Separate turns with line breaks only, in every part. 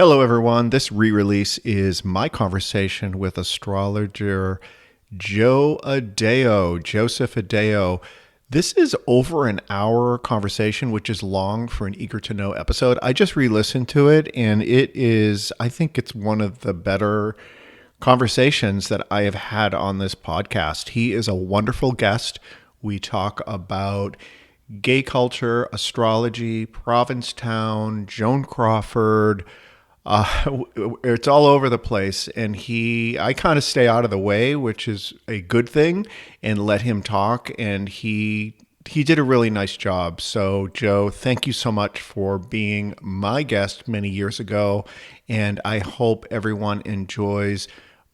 Hello, everyone. This re-release is my conversation with astrologer Joseph Addeo. This is over an hour conversation, which is long for an eager to know episode. I just re-listened to it, and I think it's one of the better conversations that I have had on this podcast. He is a wonderful guest. We talk about gay culture, astrology, Provincetown, Joan Crawford. It's all over the place, and I kind of stay out of the way, which is a good thing, and let him talk. And he did a really nice job. So, Joe, thank you so much for being my guest many years ago, and I hope everyone enjoys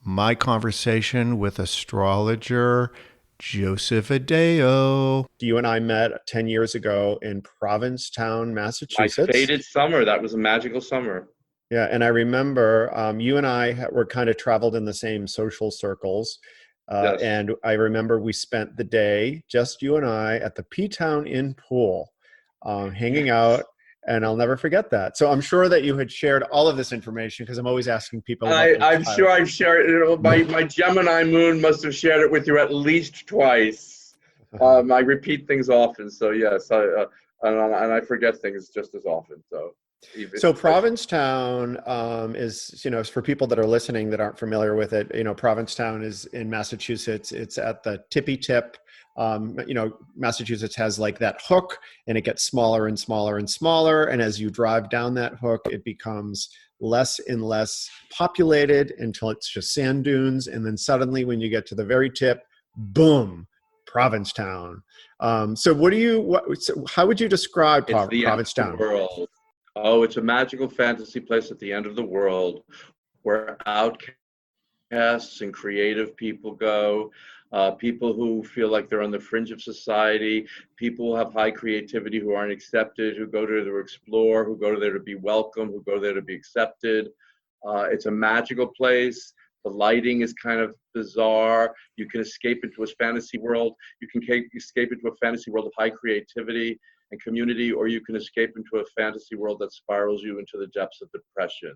my conversation with astrologer Joseph Addeo. You and I met 10 years ago in Provincetown,
My
Massachusetts.
fated summer. That was a magical summer.
Yeah, and I remember you and I were kind of traveled in the same social circles.
Yes.
And I remember we spent the day, just you and I, at the P-Town Inn pool, hanging
Yes.
out. And I'll never forget that. So I'm sure that you had shared all of this information because I'm always asking people about their
I'm sure
childhood.
I've shared it. My Gemini moon must have shared it with you at least twice. I repeat things often. So, yes, and I forget things just as often. So,
So
it's like,
Provincetown is, for people that are listening that aren't familiar with it, Provincetown is in Massachusetts. It's at the tippy tip. Massachusetts has like that hook, and it gets smaller and smaller and smaller. And as you drive down that hook, it becomes less and less populated until it's just sand dunes. And then suddenly when you get to the very tip, boom, Provincetown. So how would you describe
it's the end of the
Provincetown?
world. Oh, it's a magical fantasy place at the end of the world where outcasts and creative people go, people who feel like they're on the fringe of society, people who have high creativity who aren't accepted, who go there to explore, who go there to be welcome, who go there to be accepted. It's a magical place. The lighting is kind of bizarre. You can escape into a fantasy world. You can escape into a fantasy world of high creativity and community, or you can escape into a fantasy world that spirals you into the depths of depression.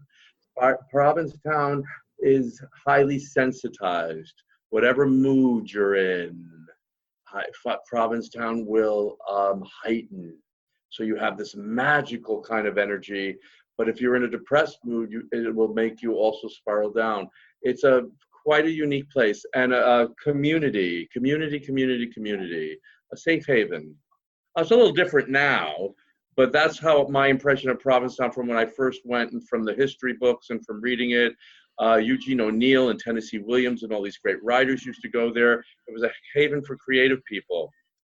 Provincetown is highly sensitized. Whatever mood you're in, Provincetown will heighten. So you have this magical kind of energy. But if you're in a depressed mood, it will make you also spiral down. It's quite a unique place, and a community, a safe haven. It's a little different now, but that's how my impression of Provincetown from when I first went, and from the history books and from reading it. Eugene O'Neill and Tennessee Williams and all these great writers used to go there. It was a haven for creative people.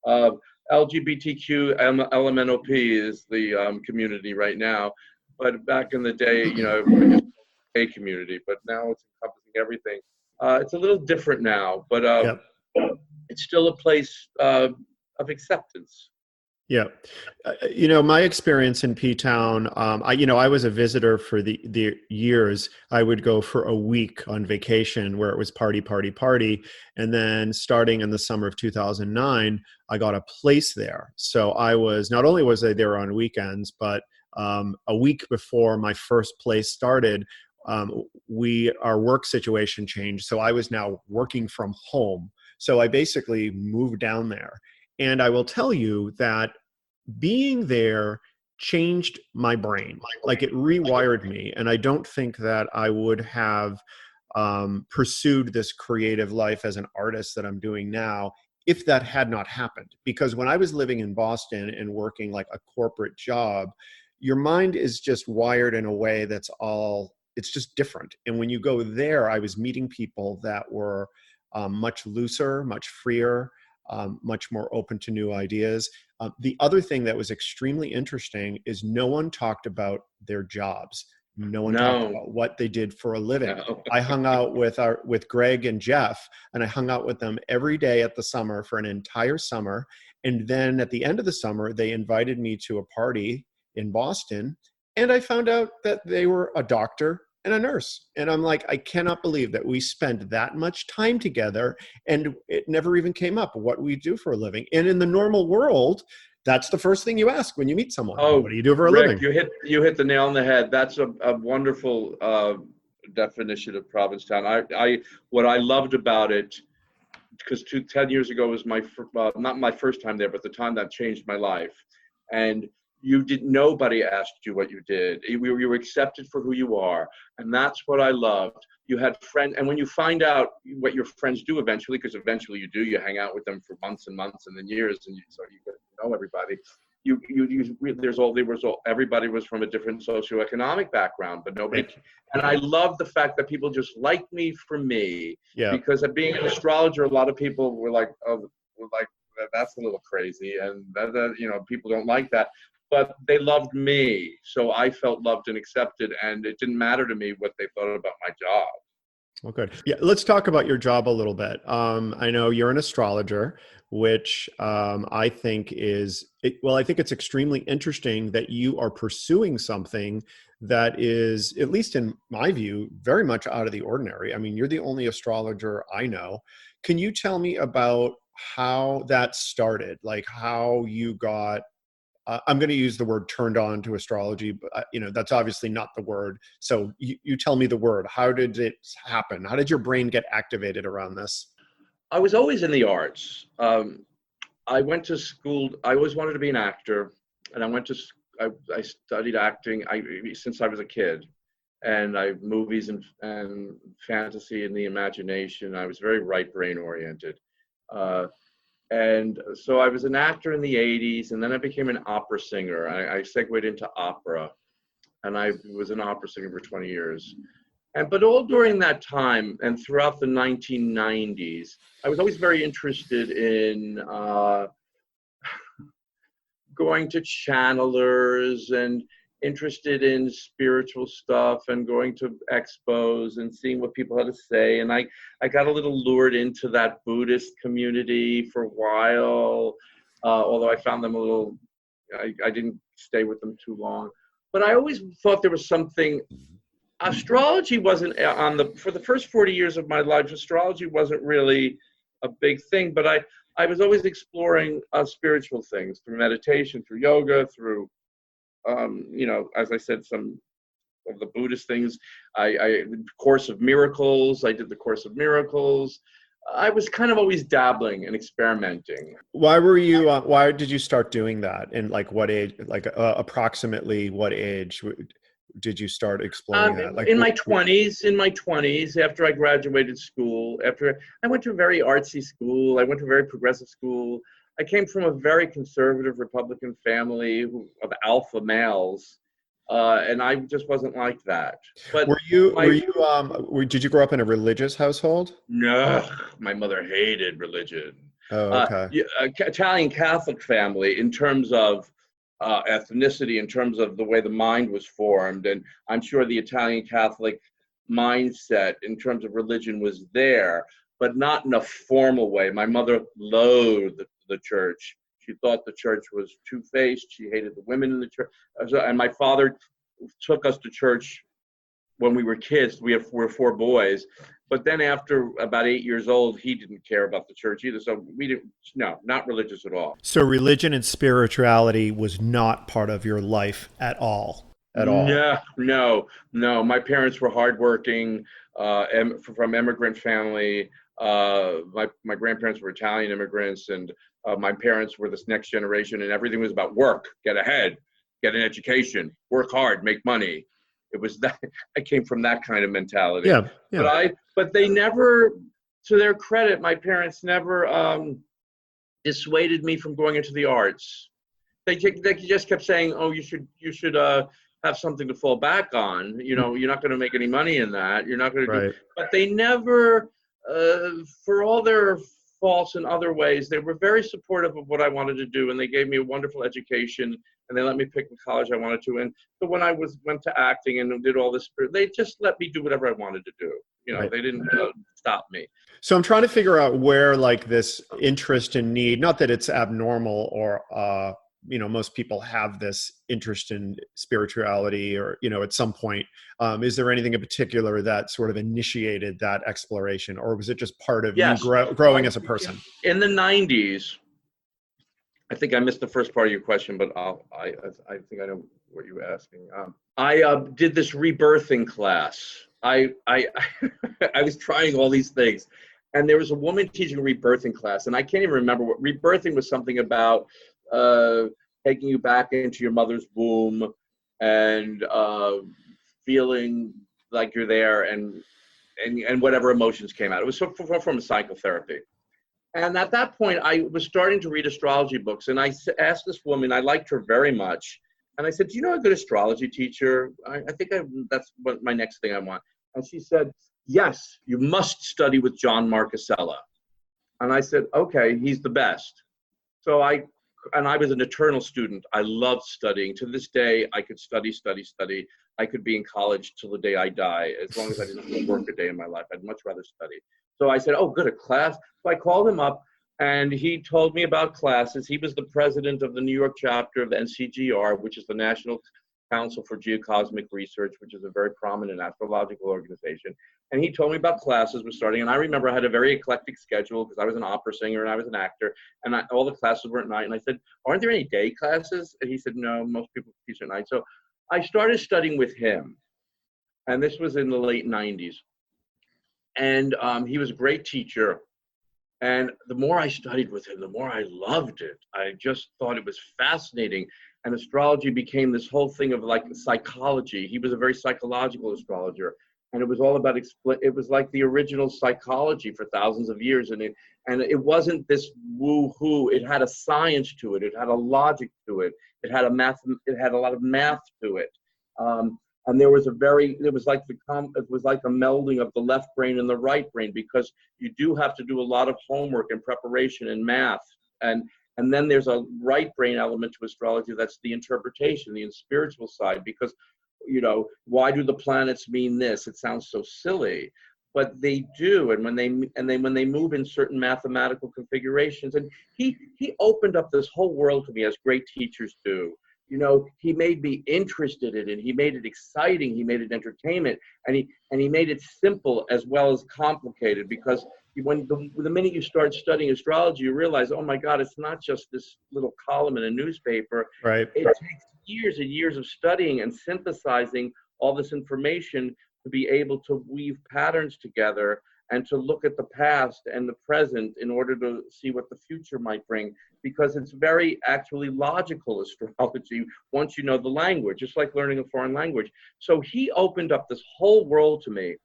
Uh, LGBTQ LMNOP is the community right now, but back in the day, a community, but now it's encompassing everything. It's a little different now, but
Yep.
it's still a place of acceptance.
Yeah. My experience in P-Town, I was a visitor for the years. I would go for a week on vacation where it was party, party, party. And then starting in the summer of 2009, I got a place there. So not only was I there on weekends, but a week before my first place started, our work situation changed. So I was now working from home. So I basically moved down there. And I will tell you that being there changed my brain. Like it rewired me. And I don't think that I would have pursued this creative life as an artist that I'm doing now if that had not happened. Because when I was living in Boston and working like a corporate job, your mind is just wired in a way it's just different. And when you go there, I was meeting people that were much looser, much freer, much more open to new ideas. The other thing that was extremely interesting is no one talked about their jobs. No one talked
No,
about what they did for a living.
no.
I hung out with Greg and Jeff, and I hung out with them every day at the summer for an entire summer. And then at the end of the summer, they invited me to a party in Boston, and I found out that they were a doctor and a nurse. And I'm like, I cannot believe that we spent that much time together and it never even came up what we do for a living. And in the normal world, that's the first thing you ask when you meet someone.
Oh,
What do you do for a
Rick,
living?
you hit the nail on the head. That's a wonderful definition of Provincetown. What I loved about it, because 10 years ago was not my first time there, but the time that changed my life. And nobody asked you what you did. You were accepted for who you are. And that's what I loved. You had friends. And when you find out what your friends do eventually, because eventually you hang out with them for months and months and then years, and so you get to know everybody. Everybody was from a different socioeconomic background, but nobody.
Right.
And I love the fact that people just liked me for me,
Yeah.
because of being an astrologer, a lot of people were like, that's a little crazy, and people don't like that. But they loved me, so I felt loved and accepted, and it didn't matter to me what they thought about my job.
Well, good. Yeah, let's talk about your job a little bit. I know you're an astrologer, which I think I think it's extremely interesting that you are pursuing something that is, at least in my view, very much out of the ordinary. I mean, you're the only astrologer I know. Can you tell me about how that started? Like how you got I'm going to use the word turned on to astrology, but that's obviously not the word. So you tell me the word. How did it happen? How did your brain get activated around this?
I was always in the arts. I went to school. I always wanted to be an actor, and I studied acting since I was a kid, and movies and fantasy and the imagination. I was very right brain oriented. And so I was an actor in the 80s, and then I became an opera singer. I segued into opera, and I was an opera singer for 20 years. But all during that time and throughout the 1990s, I was always very interested in going to channelers and interested in spiritual stuff and going to expos and seeing what people had to say. And I got a little lured into that Buddhist community for a while, although I found them I didn't stay with them too long. But I always thought there was something. Astrology wasn't for the first 40 years of my life, astrology wasn't really a big thing, but I was always exploring spiritual things through meditation, through yoga, through as I said, some of the Buddhist things. I Course of Miracles. I did the Course of Miracles. I was kind of always dabbling and experimenting.
Why did you start doing that? And like what age, approximately what age did you start exploring that? Like
in my 20s, after I graduated school, after I went to a very artsy school, I went to a very progressive school. I came from a very conservative Republican family of alpha males, and I just wasn't like that. But
did you grow up in a religious household?
No, my mother hated religion.
Oh, okay.
Italian Catholic family in terms of ethnicity, in terms of the way the mind was formed, and I'm sure the Italian Catholic mindset in terms of religion was there, but not in a formal way. My mother loathed the church. She thought the church was two-faced. She hated the women in the church. And my father took us to church when we were kids. We're four boys. But then after about 8 years old, he didn't care about the church either. So not religious at all.
So religion and spirituality was not part of your life at all? At all?
No. My parents were hardworking, from immigrant family. My grandparents were Italian immigrants, and my parents were this next generation, and everything was about work, get ahead, get an education, work hard, make money. It was that. I came from that kind of mentality.
Yeah.
But they never, to their credit, my parents never dissuaded me from going into the arts. They just kept saying, "Oh, you should have something to fall back on. You're not going to make any money in that. You're not going to do." But they never, for all their faults in other ways, they were very supportive of what I wanted to do, and they gave me a wonderful education, and they let me pick the college I wanted to. And so when I went to acting and did all this, they just let me do whatever I wanted to do. They didn't stop me.
So I'm trying to figure out where like this interest and need, not that it's abnormal or, most people have this interest in spirituality or, at some point, is there anything in particular that sort of initiated that exploration, or was it just part of you growing as a person?
In the 90s, I think I missed the first part of your question, but I think I know what you were asking. I did this rebirthing class. I I was trying all these things, and there was a woman teaching a rebirthing class, and I can't even remember what rebirthing was. Something about uh, taking you back into your mother's womb and feeling like you're there, and whatever emotions came out. It was from psychotherapy. And at that point, I was starting to read astrology books, and I asked this woman, I liked her very much, and I said, "Do you know a good astrology teacher? I think that's what my next thing I want." And she said, "Yes, you must study with John Marcusella." And I said, "Okay, he's the best." So I was an eternal student. I loved studying. To this day, I could study, study, study. I could be in college till the day I die, as long as I didn't have to work a day in my life. I'd much rather study. So I said, "Oh, good, a class." So I called him up, and he told me about classes. He was the president of the New York chapter of the NCGR, which is the National Council for Geocosmic Research, which is a very prominent astrological organization. And he told me about classes were starting. And I remember I had a very eclectic schedule because I was an opera singer and I was an actor, and all the classes were at night. And I said, "Aren't there any day classes?" And he said, "No, most people teach at night." So I started studying with him, and this was in the late 90s. And he was a great teacher. And the more I studied with him, the more I loved it. I just thought it was fascinating. And astrology became this whole thing of like psychology. He was a very psychological astrologer. And it was all about, it was like the original psychology for thousands of years. And it wasn't this woo-hoo. It had a science to it. It had a logic to it. It had a lot of math to it. And it was like a melding of the left brain and the right brain, because you do have to do a lot of homework and preparation and math. And then there's a right brain element to astrology. That's the interpretation, the spiritual side, because, why do the planets mean this? It sounds so silly, but they do. And when they move in certain mathematical configurations, and he opened up this whole world to me, as great teachers do. He made me interested in it. He made it exciting. He made it entertainment, and he made it simple as well as complicated. Because when the minute you start studying astrology, you realize, oh my God, it's not just this little column in a newspaper.
Right.
It takes years and years of studying and synthesizing all this information to be able to weave patterns together and to look at the past and the present in order to see what the future might bring, because it's very actually logical astrology once you know the language, just like learning a foreign language. So he opened up this whole world to me.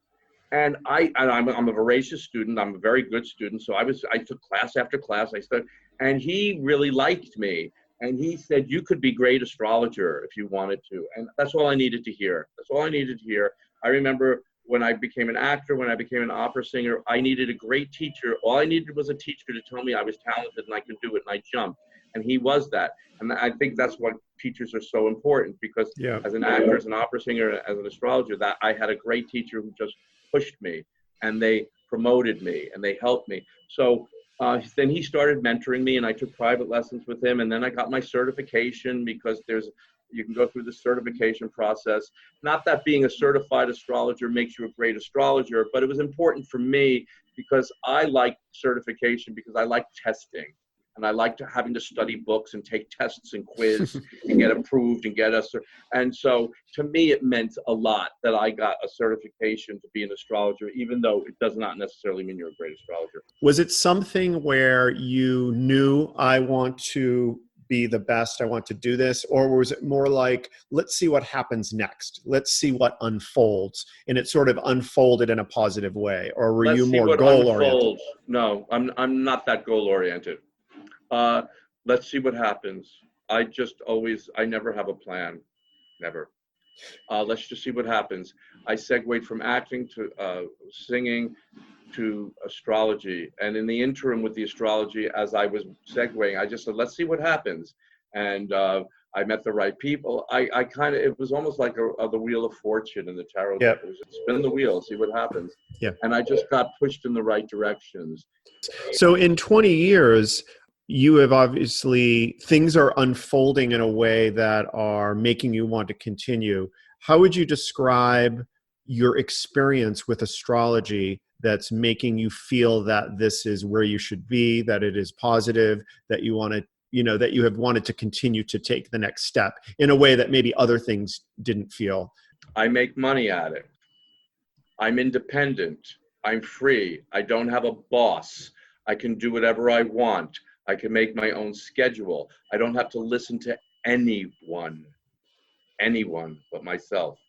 And I'm a voracious student. I'm a very good student. So I took class after class. I studied, and he really liked me. And he said, "You could be great astrologer if you wanted to." And that's all I needed to hear. That's all I needed to hear. I remember when I became an actor, when I became an opera singer, I needed a great teacher. All I needed was a teacher to tell me I was talented and I could do it, and I jumped. And he was that. And I think that's why teachers are so important, because as an actor, as an opera singer, as an astrologer, that I had a great teacher who just pushed me, and they promoted me, and they helped me. So then he started mentoring me, and I took private lessons with him. And then I got my certification, because you can go through the certification process. Not that being a certified astrologer makes you a great astrologer, but it was important for me because I like certification, because I like testing. And I liked having to study books and take tests and quiz and get approved and and so to me it meant a lot that I got a certification to be an astrologer, even though it does not necessarily mean you're a great astrologer.
Was it something where you knew, I want to be the best, I want to do this? Or was it more like, let's see what happens next, let's see what unfolds, and it sort of unfolded in a positive way? Or were you more goal oriented?
No, I'm not that goal oriented. Let's see what happens. I never have a plan. Never. Let's just see what happens. I segued from acting to singing to astrology. And in the interim with the astrology, as I was segueing, I just said, let's see what happens. And I met the right people. It was almost like the Wheel of Fortune in the tarot.
Yep.
It was spin the wheel, see what happens.
Yeah.
And I just got pushed in the right directions.
So in 20 years, you have obviously, things are unfolding in a way that are making you want to continue. How would you describe your experience with astrology that's making you feel that this is where you should be, that it is positive, that you want to that you have wanted to continue to take the next step in a way that maybe other things didn't feel?
I make money at it. I'm independent. I'm free. I don't have a boss. I can do whatever I want. I can make my own schedule. I don't have to listen to anyone but myself.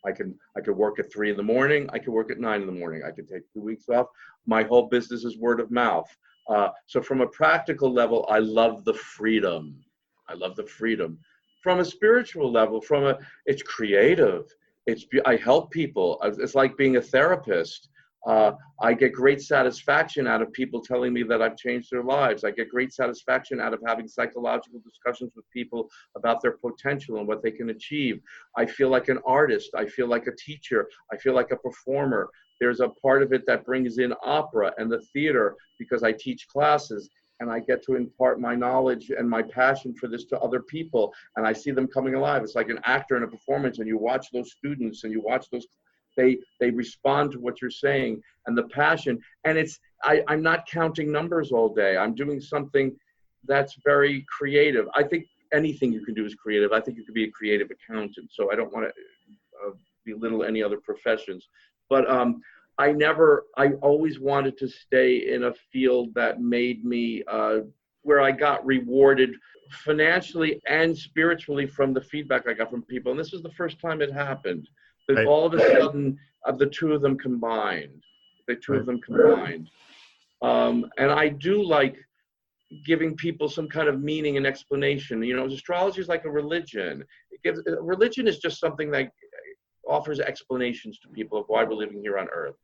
I could work at 3 a.m. I could work at 9 a.m. I could take 2 weeks off. My whole business is word of mouth. So from a practical level, I love the freedom. I love the freedom. From a spiritual level, it's creative. I help people. It's like being a therapist. I get great satisfaction out of people telling me that I've changed their lives. I get great satisfaction out of having psychological discussions with people about their potential and what they can achieve. I feel like an artist. I feel like a teacher. I feel like a performer. There's a part of it that brings in opera and the theater because I teach classes and I get to impart my knowledge and my passion for this to other people, and I see them coming alive. It's like an actor in a performance, and you watch those students and you watch those. They respond to what you're saying and the passion. And I'm not counting numbers all day. I'm doing something that's very creative. I think anything you can do is creative. I think you could be a creative accountant. So I don't want to belittle any other professions. But I always wanted to stay in a field that made me, where I got rewarded financially and spiritually from the feedback I got from people. And this was the first time it happened. That all of a sudden, the two of them combined. And I do like giving people some kind of meaning and explanation. Astrology is like a religion. Religion is just something that offers explanations to people of why we're living here on Earth.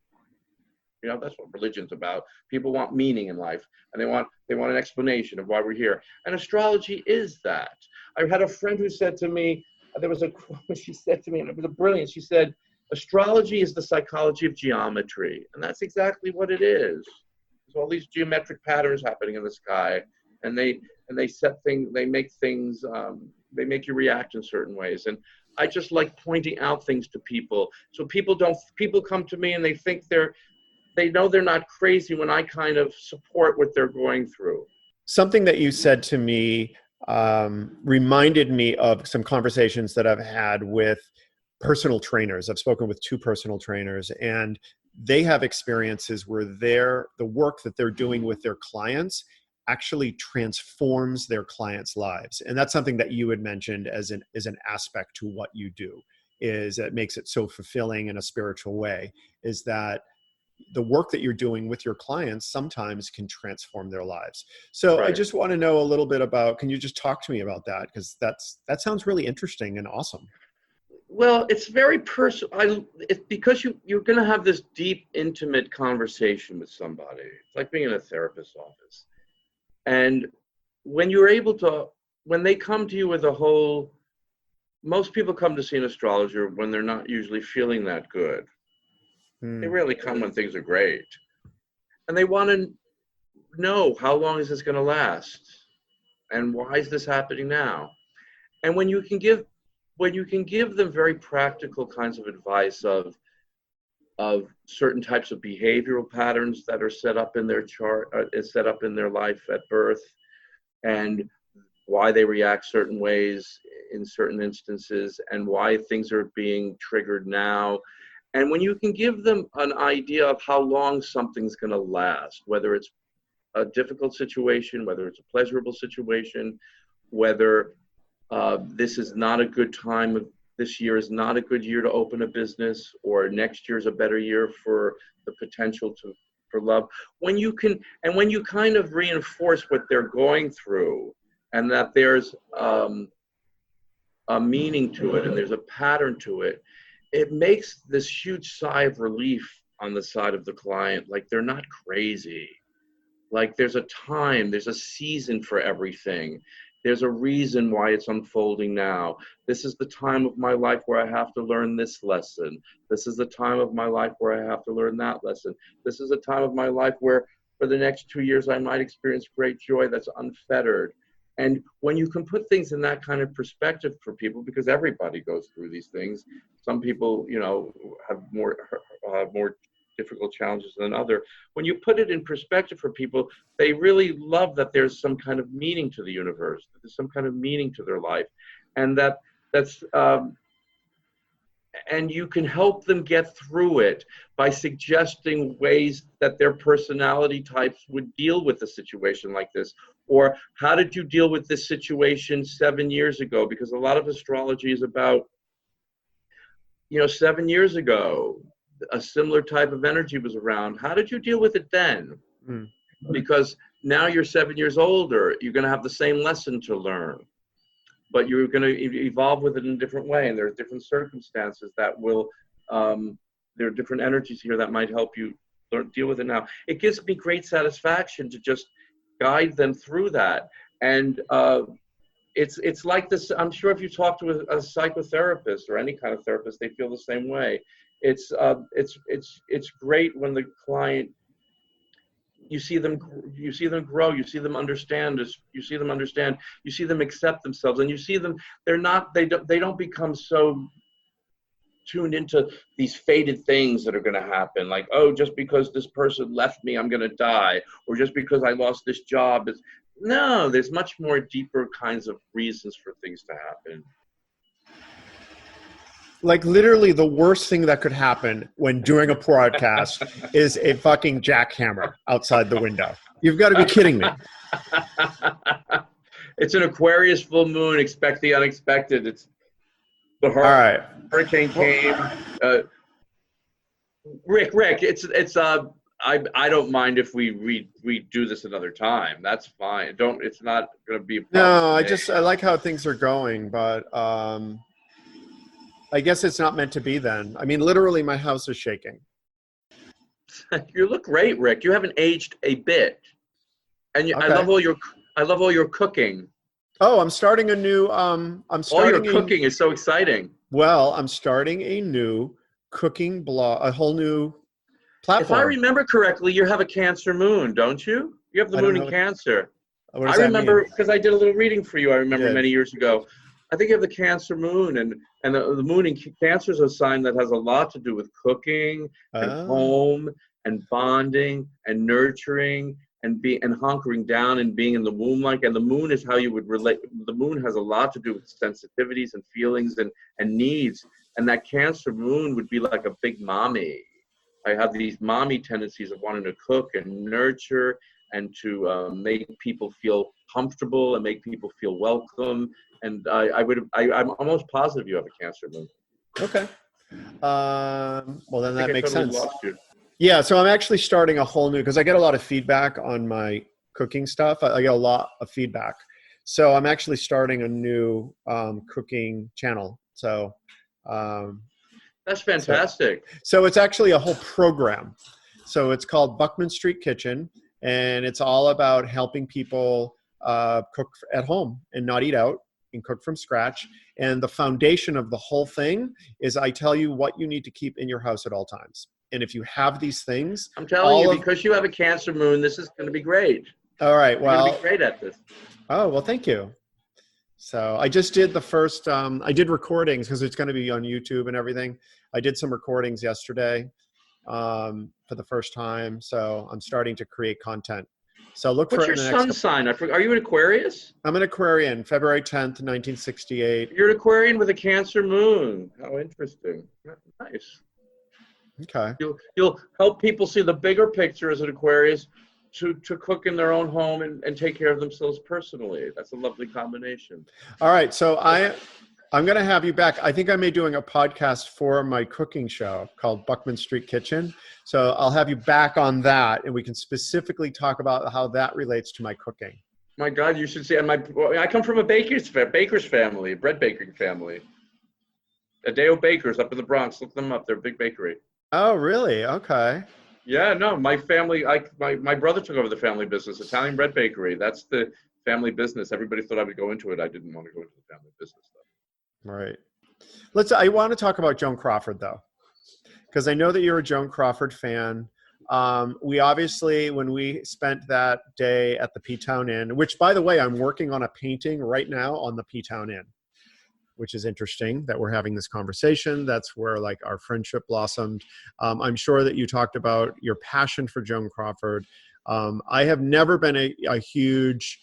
That's what religion's about. People want meaning in life, and they want an explanation of why we're here. And astrology is that. I had a friend who said to me, there was a quote she said to me, and it was brilliant. She said, astrology is the psychology of geometry. And that's exactly what it is. There's all these geometric patterns happening in the sky, and they set things, they make things, they make you react in certain ways. And I just like pointing out things to people. So people come to me and they think they know they're not crazy when I kind of support what they're going through.
Something that you said to me reminded me of some conversations that I've had with personal trainers. I've spoken with 2 personal trainers, and they have experiences where the work that they're doing with their clients actually transforms their clients' lives. And that's something that you had mentioned as an aspect to what you do, is that makes it so fulfilling in a spiritual way, is that the work that you're doing with your clients sometimes can transform their lives. So right. I just want to know a little bit about, can you just talk to me about that? Because that sounds really interesting and awesome.
Well, it's very personal. It's because you're going to have this deep, intimate conversation with somebody. It's like being in a therapist's office. And when they come to you with most people come to see an astrologer when they're not usually feeling that good. They rarely come when things are great. And they want to know, how long is this going to last? And why is this happening now? And when you can give them very practical kinds of advice of certain types of behavioral patterns that are set up in their chart, set up in their life at birth, and why they react certain ways in certain instances, and why things are being triggered now. And when you can give them an idea of how long something's going to last, whether it's a difficult situation, whether it's a pleasurable situation, whether this is not a good time, this year is not a good year to open a business, or next year is a better year for the potential for love. When you kind of reinforce what they're going through, and that there's a meaning to it and there's a pattern to it, it makes this huge sigh of relief on the side of the client. Like, they're not crazy. Like, there's a time, there's a season for everything. There's a reason why it's unfolding now. This is the time of my life where I have to learn this lesson. This is the time of my life where I have to learn that lesson. This is a time of my life where for the next 2 years I might experience great joy that's unfettered. And when you can put things in that kind of perspective for people, because everybody goes through these things. Some people, have more difficult challenges than another. When you put it in perspective for people, they really love that there's some kind of meaning to the universe, that there's some kind of meaning to their life, and and you can help them get through it by suggesting ways that their personality types would deal with a situation like this. Or how did you deal with this situation 7 years ago? Because a lot of astrology is about, 7 years ago, a similar type of energy was around. How did you deal with it then? Mm. Because now you're 7 years older, you're going to have the same lesson to learn, but you're going to evolve with it in a different way. And there are different circumstances that will, there are different energies here that might help you deal with it now. It gives me great satisfaction to just guide them through that. And it's like this. I'm sure if you talk to a psychotherapist or any kind of therapist, they feel the same way. It's great when the client, you see them grow, you see them understand, you see them accept themselves, and you see them, they don't become so tuned into these fated things that are going to happen, like, oh, just because this person left me, I'm going to die, or just because I lost this job. No, there's much more deeper kinds of reasons for things to happen.
Like literally the worst thing that could happen when doing a broadcast is a fucking jackhammer outside the window. You've got to be kidding me.
It's an Aquarius full moon. Expect the unexpected. It's the hurricane came. Rick, I don't mind if we do this another time. That's fine. It's not going to be a problem.
No, I like how things are going, but I guess it's not meant to be then. I mean, literally my house is shaking.
You look great, Rick. You haven't aged a bit. And okay. I love all your cooking.
Oh, I'm starting a new all your
cooking is so exciting.
Well, I'm starting a new cooking blog, a whole new platform.
If I remember correctly, you have a Cancer moon, don't you? You have the moon in Cancer. I remember because I did a little reading for you. I remember many years ago. I think you have the Cancer moon, and the moon in Cancer is a sign that has a lot to do with cooking and home and bonding and nurturing and hunkering down and being in the womb. And the moon is how you would relate. The moon has a lot to do with sensitivities and feelings and needs. And that Cancer moon would be like a big mommy. I have these mommy tendencies of wanting to cook and nurture and to make people feel comfortable and make people feel welcome. And I'm almost positive you have a Cancer moon.
Okay. Well, then that makes sense. Yeah, so I'm actually starting a whole new, because I get a lot of feedback on my cooking stuff. I get a lot of feedback. So I'm actually starting a new cooking channel. So
that's fantastic.
So it's actually a whole program. So it's called Buckman Street Kitchen, and it's all about helping people cook at home and not eat out and cook from scratch. And the foundation of the whole thing is I tell you what you need to keep in your house at all times. And if you have these things,
I'm telling you, because you have a Cancer moon, this is going to be great.
All right. Well,
you're going to be great at this.
Oh, well, thank you. So I just did the first, I did recordings because it's going to be on YouTube and everything. I did some recordings yesterday for the first time. So I'm starting to create content. So look for it in the next.
What's your sun sign? Are you an Aquarius?
I'm an Aquarian, February 10th, 1968.
You're an Aquarian with a Cancer moon. How interesting. Nice.
Okay.
You'll help people see the bigger picture as an Aquarius to cook in their own home and take care of themselves personally. That's a lovely combination.
All right. So I'm going to have you back. I think I may be doing a podcast for my cooking show called Buckman Street Kitchen. So I'll have you back on that, and we can specifically talk about how that relates to my cooking.
My God, you should see. And I come from a baker's family, a bread baking family. Addeo Bakers up in the Bronx. Look them up. They're a big bakery.
Oh, really? Okay.
Yeah, no, my family, my brother took over the family business, Italian bread bakery. That's the family business. Everybody thought I would go into it. I didn't want to go into the family business though.
All right. I want to talk about Joan Crawford though, because I know that you're a Joan Crawford fan. We obviously, when we spent that day at the P-Town Inn, which by the way, I'm working on a painting right now on the P-Town Inn. which is interesting that we're having this conversation. That's where like our friendship blossomed. I'm sure that you talked about your passion for Joan Crawford. I have never been a huge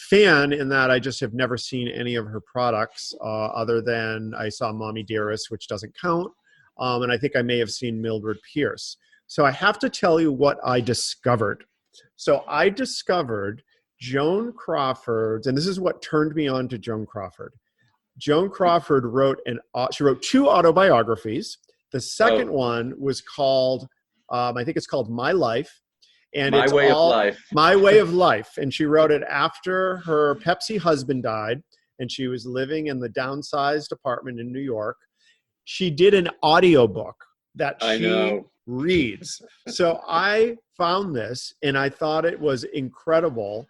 fan in that I just have never seen any of her products other than I saw Mommy Dearest, which doesn't count. And I think I may have seen Mildred Pierce. So I have to tell you what I discovered. So I discovered Joan Crawford, and this is what turned me on to Joan Crawford. Joan Crawford she wrote 2 autobiographies. The second one was called, I think it's called My Life. And
My Way of Life.
My Way of Life. And she wrote it after her Pepsi husband died, and she was living in the downsized apartment in New York. She did an audiobook that she reads. So I found this and I thought it was incredible.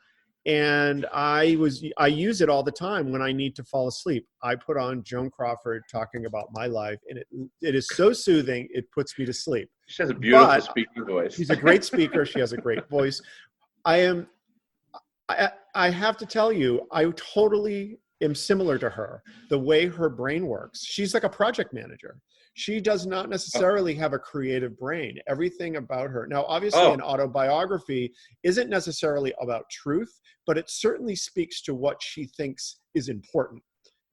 And I use it all the time when I need to fall asleep. I put on Joan Crawford talking about my life, and it is so soothing, it puts me to sleep.
She has a beautiful speaking voice.
She's a great speaker. She has a great voice. I have to tell you, I totally am similar to her, the way her brain works. She's like a project manager. She does not necessarily have a creative brain. Everything about her. Now, obviously, an autobiography isn't necessarily about truth, but it certainly speaks to what she thinks is important,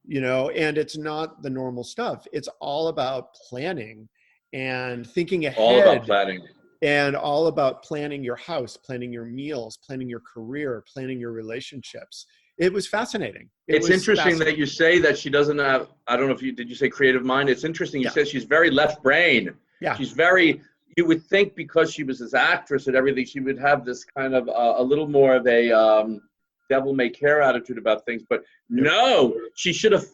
and it's not the normal stuff. It's all about planning and thinking ahead.
All about planning.
And all about planning your house, planning your meals, planning your career, planning your relationships. It was fascinating.
It's interesting that you say that she doesn't have, I don't know if did you say creative mind? It's interesting. You said she's very left brain.
Yeah.
She's very, you would think because she was this actress and everything, she would have this kind of a little more of a devil may care attitude about things. But no, she should have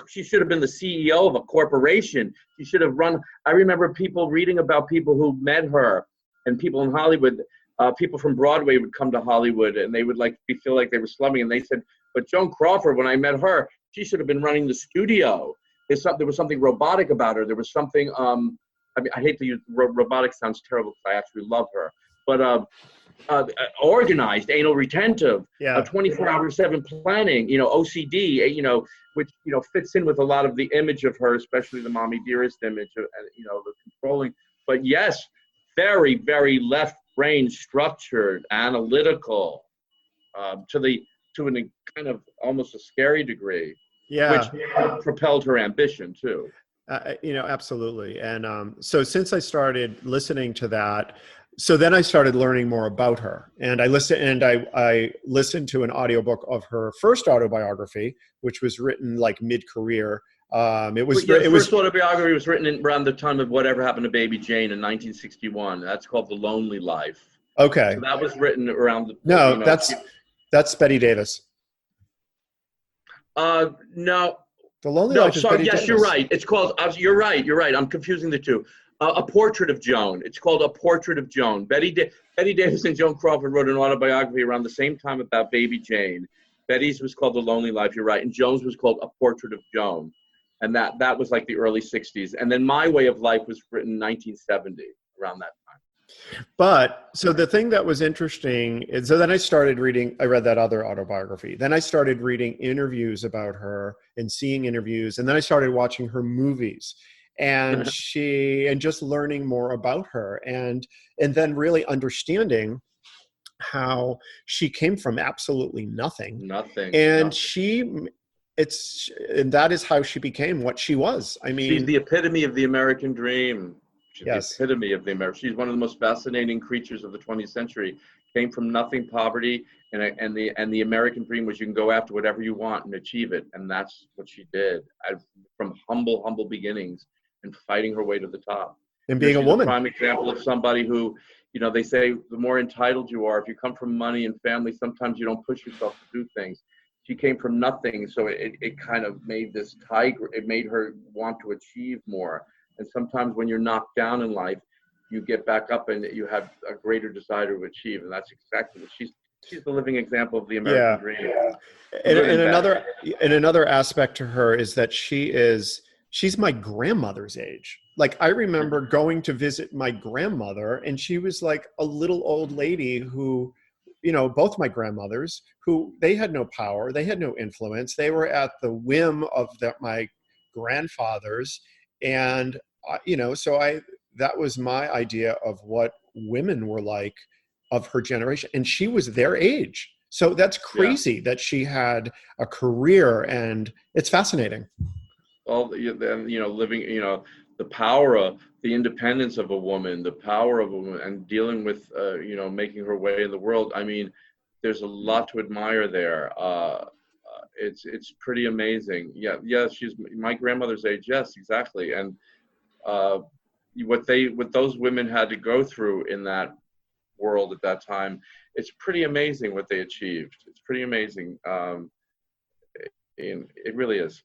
she should have been the CEO of a corporation. She should have run. I remember reading about people who met her and people in Hollywood. People from Broadway would come to Hollywood and they would feel like they were slumming. And they said, but Joan Crawford, when I met her, she should have been running the studio. There was something robotic about her. There was something, I hate to use robotic, sounds terrible because I actually love her. But organized, anal retentive, 24/7 planning, OCD, which, fits in with a lot of the image of her, especially the Mommy Dearest image, the controlling. But yes, very, very left brain structured, analytical, to an kind of almost a scary degree, which propelled her ambition too.
Absolutely. And so since I started listening to that, so then I started learning more about her, and I listened to an audiobook of her first autobiography, which was written like mid-career.
First autobiography was written around the time of Whatever Happened to Baby Jane in 1961. That's called The Lonely Life.
Okay.
So that was written around the.
No, that's Betty Davis.
No.
The Lonely Life is Betty Davis.
You're right. It's called. You're right. I'm confusing the two. A Portrait of Joan. It's called A Portrait of Joan. Betty Davis and Joan Crawford wrote an autobiography around the same time about Baby Jane. Betty's was called The Lonely Life. You're right, and Joan's was called A Portrait of Joan. And that was like the early 60s. And then My Way of Life was written in 1970, around that time.
But so the thing that was interesting is, so then I read that other autobiography. Then I started reading interviews about her and seeing interviews. And then I started watching her movies and just learning more about her and then really understanding how she came from absolutely nothing. And and that is how she became what she was. I mean,
she's the epitome of the American dream. She's the epitome of the American. She's one of the most fascinating creatures of the 20th century. Came from nothing, poverty, and the American dream was you can go after whatever you want and achieve it, and that's what she did. From humble beginnings and fighting her way to the top.
And being a woman.
A prime example of somebody who, they say the more entitled you are, if you come from money and family, sometimes you don't push yourself to do things. She came from nothing, so it kind of made this tiger. It made her want to achieve more. And sometimes when you're knocked down in life, you get back up and you have a greater desire to achieve. And that's exactly what she's the living example of the American dream. And
another aspect to her is that she's my grandmother's age. Like I remember going to visit my grandmother, and she was like a little old lady who both my grandmothers, who they had no power, they had no influence, they were at the whim of my grandfathers, and so that was my idea of what women were like of her generation, and she was their age. So that's
Yeah.
crazy that she had a career, and it's fascinating.
All then living, the power of the independence of a woman, the power of a woman, and dealing with making her way in the world. I mean, there's a lot to admire there. It's pretty amazing. Yeah, she's my grandmother's age. Yes, exactly. And uh, what those women had to go through in that world at that time, it's pretty amazing what they achieved. It's pretty amazing. And it really is.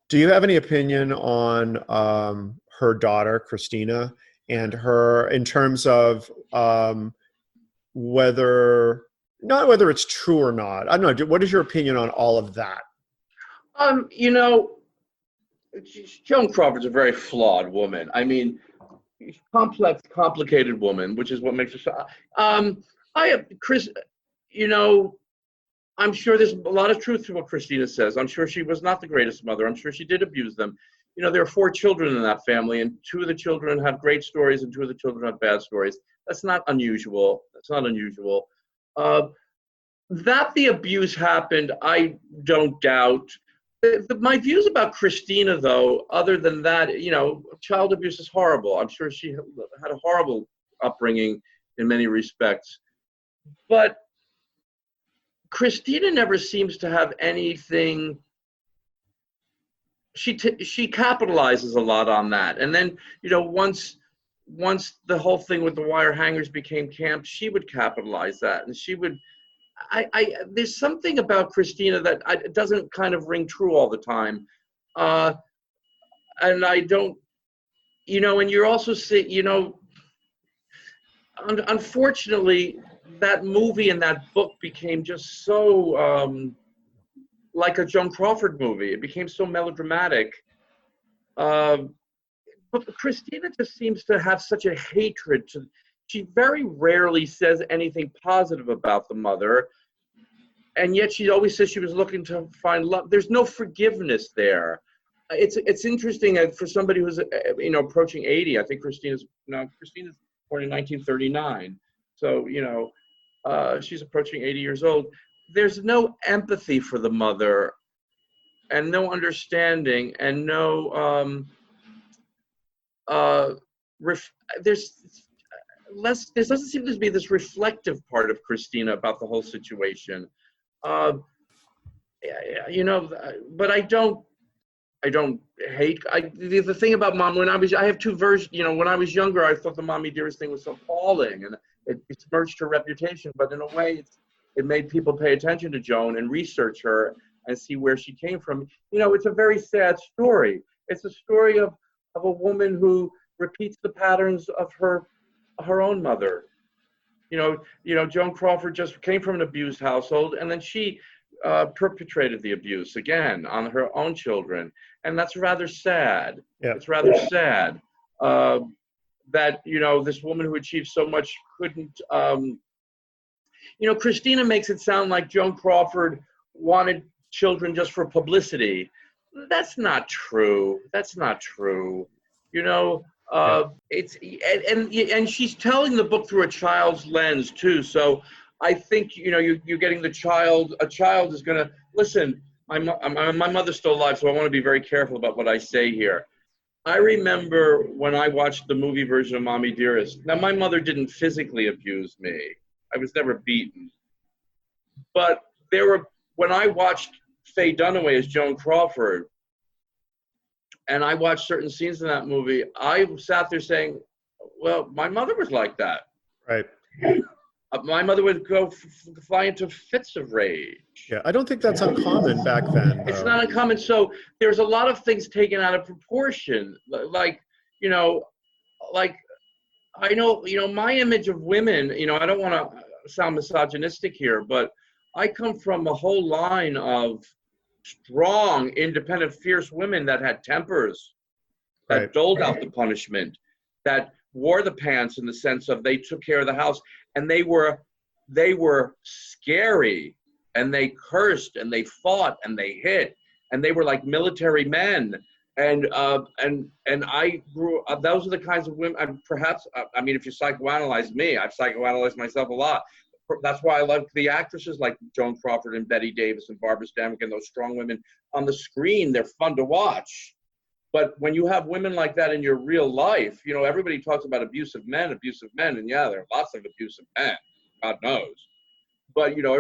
Do you have any opinion on her daughter, Christina, and her in terms of not whether it's true or not? I don't know. What is your opinion on all of that?
Um, you know, Joan Crawford's a very flawed woman. I mean, complex, complicated woman, which is what makes her so. I have Chris. You know, I'm sure there's a lot of truth to what Christina says. I'm sure she was not the greatest mother. I'm sure she did abuse them. There are 4 children in that family, and 2 of the children have great stories, and 2 of the children have bad stories. That's not unusual. That's not unusual. Uh, that the abuse happened, I don't doubt. My views about Christina, though, other than that, child abuse is horrible. I'm sure she had a horrible upbringing in many respects. But Christina never seems to have anything. She capitalizes a lot on that, and then once the whole thing with the wire hangers became camp, she would capitalize that, and she would. There's something about Christina that doesn't kind of ring true all the time, and I don't, and you're also seeing, unfortunately, that movie and that book became just so like a Joan Crawford movie. It became so melodramatic. But Christina just seems to have such a hatred to. She very rarely says anything positive about the mother, and yet she always says she was looking to find love. There's no forgiveness there. It's interesting for somebody who's approaching 80. I think Christina's born in 1939, so she's approaching 80 years old. There's no empathy for the mother, and no understanding, and no there's less. There doesn't seem to be this reflective part of Christina about the whole situation. Uh, but I don't hate. The thing about mom, I have 2 versions. When I was younger, I thought the Mommy Dearest thing was so appalling, and it smirched her reputation. But in a way, it made people pay attention to Joan and research her and see where she came from. It's a very sad story. It's a story of a woman who repeats the patterns of her own mother. Joan Crawford just came from an abused household, and then she perpetrated the abuse again on her own children, and that's rather sad.
Yeah.
It's rather sad that this woman who achieved so much couldn't. Christina makes it sound like Joan Crawford wanted children just for publicity. That's not true. That's not true. It's and she's telling the book through a child's lens too. So I think you're getting the child. A child is going to listen. My mother's still alive, so I want to be very careful about what I say here. I remember when I watched the movie version of Mommy Dearest. Now, my mother didn't physically abuse me. I was never beaten. But when I watched Faye Dunaway as Joan Crawford, and I watched certain scenes in that movie, I sat there saying, well, my mother was like that.
Right.
My mother would go fly into fits of rage.
Yeah, I don't think that's uncommon back then.
It's not uncommon. So there's a lot of things taken out of proportion. Like I know, my image of women, I don't want to sound misogynistic here, but I come from a whole line of strong, independent, fierce women that had tempers, that doled out the punishment, that wore the pants in the sense of they took care of the house, and they were they were scary, and they cursed, and they fought, and they hit, and they were like military men. And I grew up, those are the kinds of women, perhaps, I mean, if you psychoanalyze me, I've psychoanalyzed myself a lot. That's why I love the actresses like Joan Crawford and Bette Davis and Barbara Stanwyck and those strong women on the screen. They're fun to watch. But when you have women like that in your real life, you know, everybody talks about abusive men, and yeah, there are lots of abusive men, God knows. But, you know,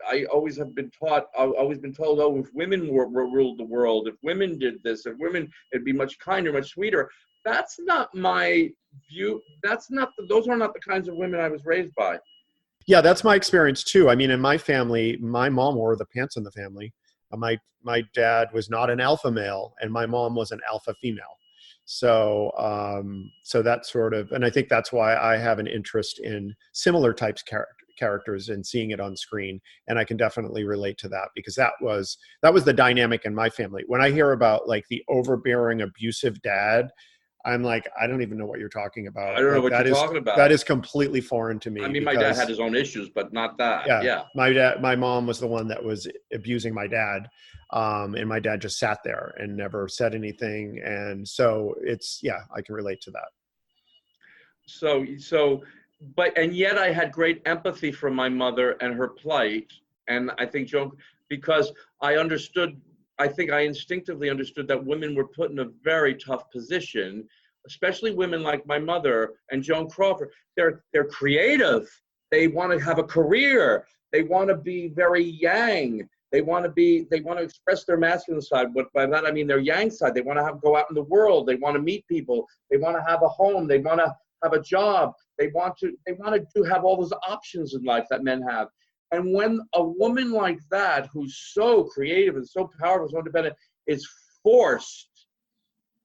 I always have been taught, I've always been told, oh, if women ruled the world, if women did this, if women, it'd be much kinder, much sweeter. That's not my view. Those are not the kinds of women I was raised by.
Yeah, that's my experience too. I mean, in my family, my mom wore the pants in the family. My dad was not an alpha male, and my mom was an alpha female. So so that sort of, and I think that's why I have an interest in similar types characters and seeing it on screen. And I can definitely relate to that, because that was the dynamic in my family. When I hear about like the overbearing, abusive dad, I'm like, I don't even know what you're talking about.
I don't know
like,
what you're talking about.
That is completely foreign to me.
I mean, my dad had his own issues, but not that. Yeah.
My mom was the one that was abusing my dad. And my dad just sat there and never said anything. And so I can relate to that.
And yet I had great empathy for my mother and her plight. And I think, Joan, because I think I instinctively understood that women were put in a very tough position, especially women like my mother and Joan Crawford. They're creative. They want to have a career. They want to be very yang. They want to express their masculine side. But by that, I mean their yang side. They want to go out in the world. They want to meet people. They want to have a home. They want to have a job. They want to have all those options in life that men have. And when a woman like that, who's so creative and so powerful, so independent, is forced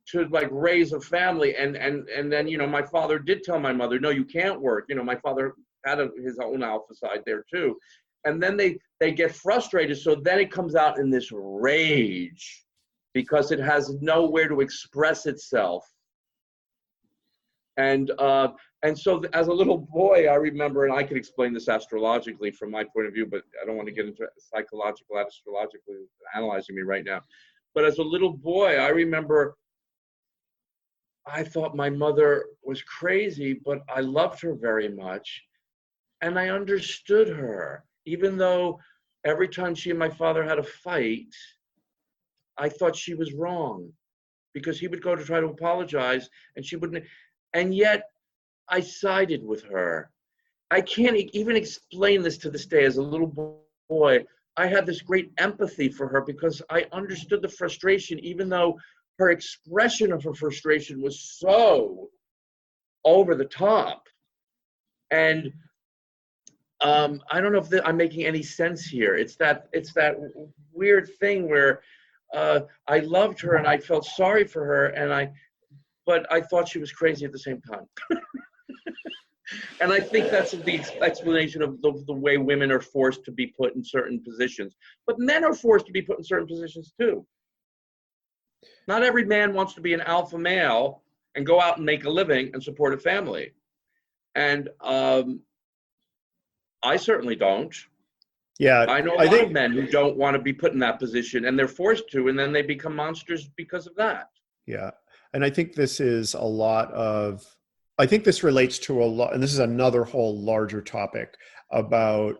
to like raise a family, and then, you know, my father did tell my mother, no, you can't work. You know, my father had his own alpha side there too. And then they get frustrated. So then it comes out in this rage because it has nowhere to express itself. And so as a little boy, I remember, and I can explain this astrologically from my point of view, but I don't want to get into psychological, astrologically analyzing me right now. But as a little boy, I remember I thought my mother was crazy, but I loved her very much. And I understood her, even though every time she and my father had a fight, I thought she was wrong, because he would go to try to apologize and she wouldn't. And yet I sided with her. I can't even explain this to this day. As a little boy, I had this great empathy for her because I understood the frustration, even though her expression of her frustration was so over the top. And I don't know if I'm making any sense here. It's that weird thing where I loved her and I felt sorry for her, but I thought she was crazy at the same time. And I think that's the explanation of the way women are forced to be put in certain positions. But men are forced to be put in certain positions too. Not every man wants to be an alpha male and go out and make a living and support a family. And I certainly don't.
Yeah,
I know a lot of men who don't want to be put in that position, and they're forced to, and then they become monsters because of that.
Yeah. And I think this is I think this relates to a lot, and this is another whole larger topic about,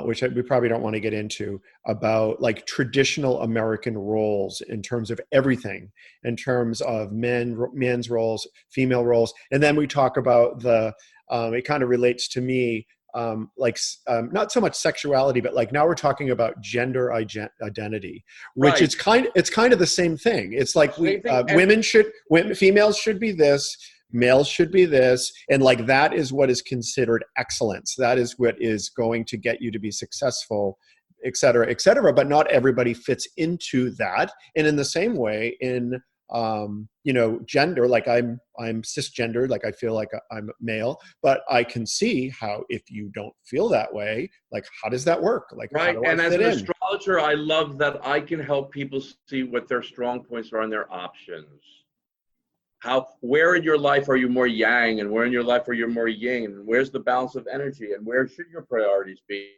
which we probably don't want to get into, about like traditional American roles in terms of everything, in terms of men's roles, female roles. And then we talk about it kind of relates to me, not so much sexuality, but like now we're talking about gender identity, which right. It's kind of the same thing. It's like females should be this, males should be this, and like that is what is considered excellence. That is what is going to get you to be successful, et cetera, et cetera. But not everybody fits into that. And in the same way, in gender, like I'm cisgendered, like I feel like I'm male, but I can see how if you don't feel that way, like how does that work? Like,
right. And as an astrologer, I love that I can help people see what their strong points are and their options. Where in your life are you more yang, and where in your life are you more yin, and where's the balance of energy, and where should your priorities be,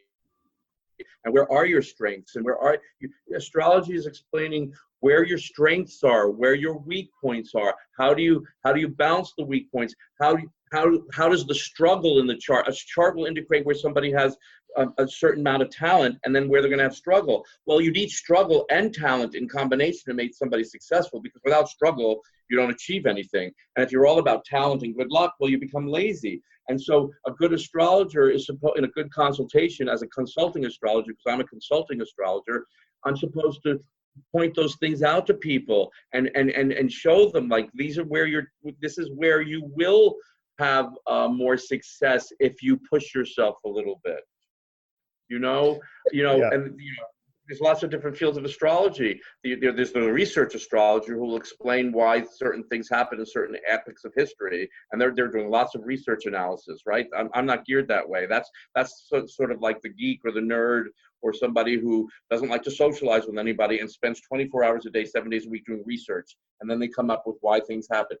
and where are your strengths, and where are you? Astrology is explaining where your strengths are, where your weak points are. How do you balance the weak points? How does the struggle in the chart? A chart will indicate where somebody has a certain amount of talent, and then where they're going to have struggle. Well, you need struggle and talent in combination to make somebody successful, because without struggle, you don't achieve anything. And if you're all about talent and good luck, well, you become lazy. And so a good astrologer is supposed, in a good consultation, as a consulting astrologer, because I'm a consulting astrologer, I'm supposed to point those things out to people and show them, like, this is where you will have more success if you push yourself a little bit.
Yeah.
And there's lots of different fields of astrology. There's the research astrologer who will explain why certain things happen in certain epochs of history, and they're doing lots of research analysis, right? I'm not geared that way. That's sort of like the geek or the nerd or somebody who doesn't like to socialize with anybody and spends 24 hours a day, 7 days a week doing research, and then they come up with why things happen.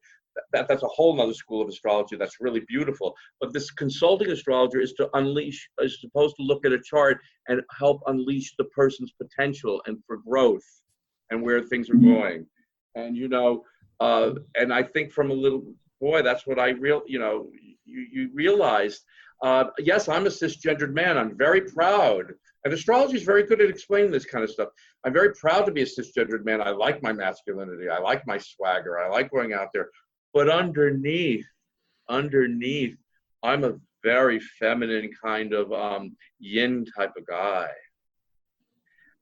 That's a whole nother school of astrology that's really beautiful. But this consulting astrologer is supposed to look at a chart and help unleash the person's potential and for growth and where things are going. And and I think from a little boy, that's what you realized. Yes, I'm a cisgendered man. I'm very proud. And astrology is very good at explaining this kind of stuff. I'm very proud to be a cisgendered man. I like my masculinity. I like my swagger. I like going out there. But underneath, I'm a very feminine kind of yin type of guy.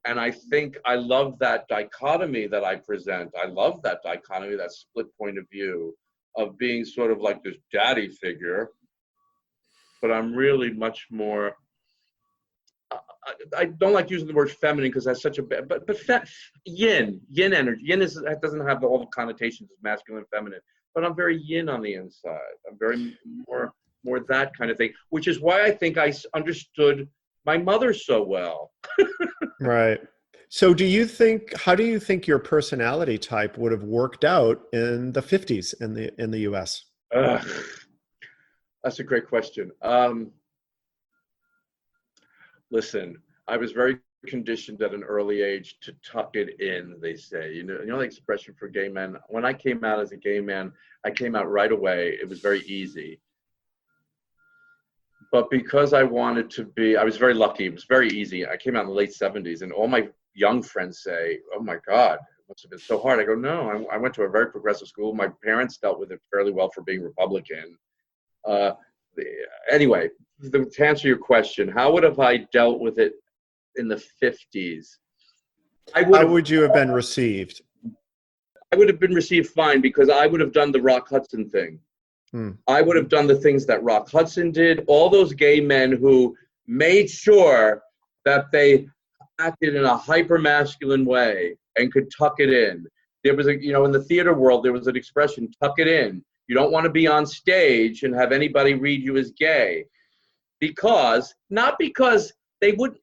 And I think I love that dichotomy that I present. I love that dichotomy, that split point of view of being sort of like this daddy figure. But I'm really much more, I don't like using the word feminine because that's such a bad, but yin energy. Yin doesn't have all the connotations of masculine and feminine. But I'm very yin on the inside. I'm very more that kind of thing, which is why I think I understood my mother so well.
Right. So how do you think your personality type would have worked out in the 50s in the US?
That's a great question. Listen, I was very conditioned at an early age to tuck it in, they say. You know the expression for gay men? When I came out as a gay man, I came out right away. It was very easy. But because I wanted to be, I was very lucky. It was very easy. I came out in the late 70s, and all my young friends say, oh my God, it must have been so hard. I go, no, I went to a very progressive school. My parents dealt with it fairly well for being Republican. Anyway, to answer your question, how would have I dealt with it in the 50s?
How would you have been received?
I would have been received fine, because I would have done the Rock Hudson thing. I would have done the things that Rock Hudson did. All those gay men who made sure that they acted in a hyper-masculine way and could tuck it in. There was in the theater world, there was an expression, tuck it in. You don't want to be on stage and have anybody read you as gay. Not because they would.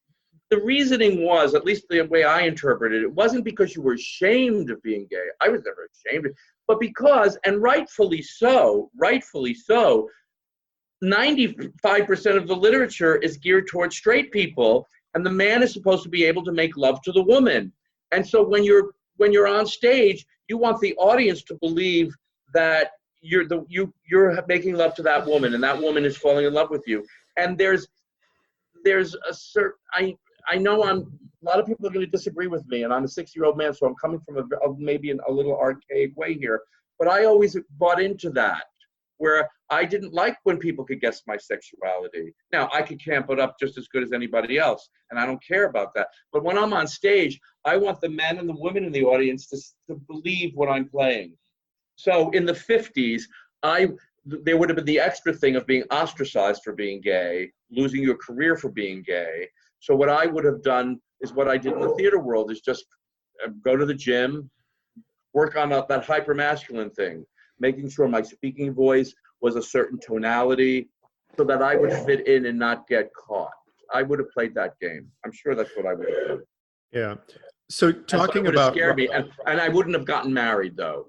The reasoning was, at least the way I interpreted it, it wasn't because you were ashamed of being gay. I was never ashamed, but because, and rightfully so, 95% of the literature is geared towards straight people, and the man is supposed to be able to make love to the woman. And so when you're on stage, you want the audience to believe that you're making love to that woman, and that woman is falling in love with you. And there's a certain, I know a lot of people are going to disagree with me, and I'm a 6-year-old man, so I'm coming from maybe a little archaic way here, but I always bought into that, where I didn't like when people could guess my sexuality. Now, I could camp it up just as good as anybody else, and I don't care about that. But when I'm on stage, I want the men and the women in the audience to believe what I'm playing. So in the 50s, there would have been the extra thing of being ostracized for being gay, losing your career for being gay. So what I would have done is what I did in the theater world, is just go to the gym, work on that hyper-masculine thing, making sure my speaking voice was a certain tonality so that I would fit in and not get caught. I would have played that game. I'm sure that's what I would have done.
Yeah. So talking
about...
about...
scared me. And I wouldn't have gotten married, though,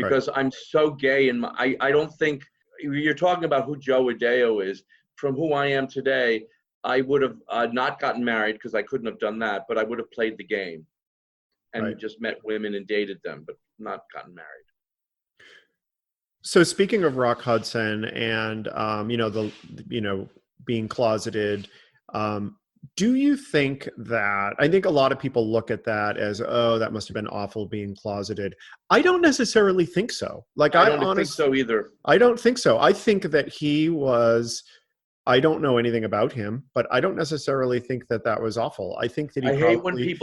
Right.
because I'm so gay, and I don't think you're talking about who Joe Addeo is. From who I am today, I would have not gotten married because I couldn't have done that, but I would have played the game and
Right.
just met women and dated them, but not gotten married.
So speaking of Rock Hudson and being closeted, do you think that, I think a lot of people look at that as, oh, that must have been awful being closeted. I don't necessarily think so. Like
I don't think so either.
I don't think so. I think that he was, I don't know anything about him, but I don't necessarily think that that was awful. I think that he
I hate when
probably,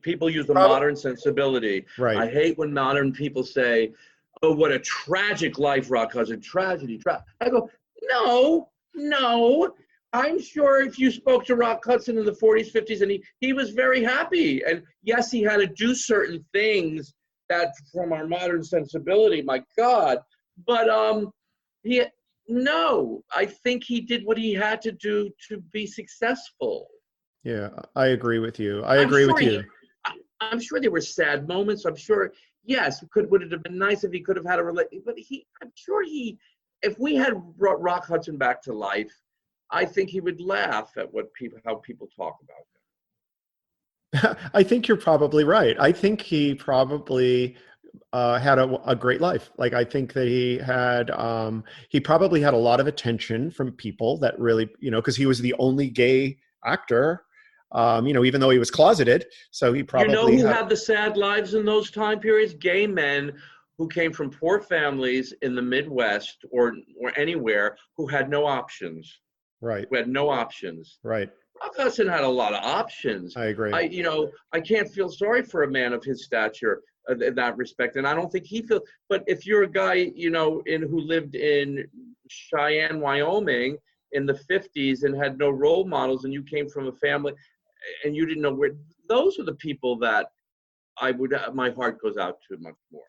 people use the
probably
modern sensibility.
right.
I hate when modern people say, "Oh, what a tragic life, Rock Hudson, tragedy." I go, no, no. I'm sure if you spoke to Rock Hudson in the 40s, 50s, and he was very happy. And yes, he had to do certain things that, from our modern sensibility, my God. But he no, I think he did what he had to do to be successful.
Yeah, I agree with you. I
I'm
agree
sure
with you.
I'm sure there were sad moments. I'm sure, yes, would it have been nice if he could have had a relation? But I'm sure if we had brought Rock Hudson back to life, I think he would laugh at how people talk about him.
I think you're probably right. I think he probably had a great life. Like I think that he probably had a lot of attention from people that really, because he was the only gay actor, even though he was closeted. So he
You know
probably
who
had,
had the sad lives in those time periods? Gay men who came from poor families in the Midwest or anywhere who had no options.
right,
Who had no options.
right.
Rock Hudson had a lot of options.
I agree.
I can't feel sorry for a man of his stature in that respect, and I don't think he feels. But if you're a guy, who lived in Cheyenne, Wyoming, in the 50s and had no role models, and you came from a family, and you didn't know where, those are the people that my heart goes out to much more.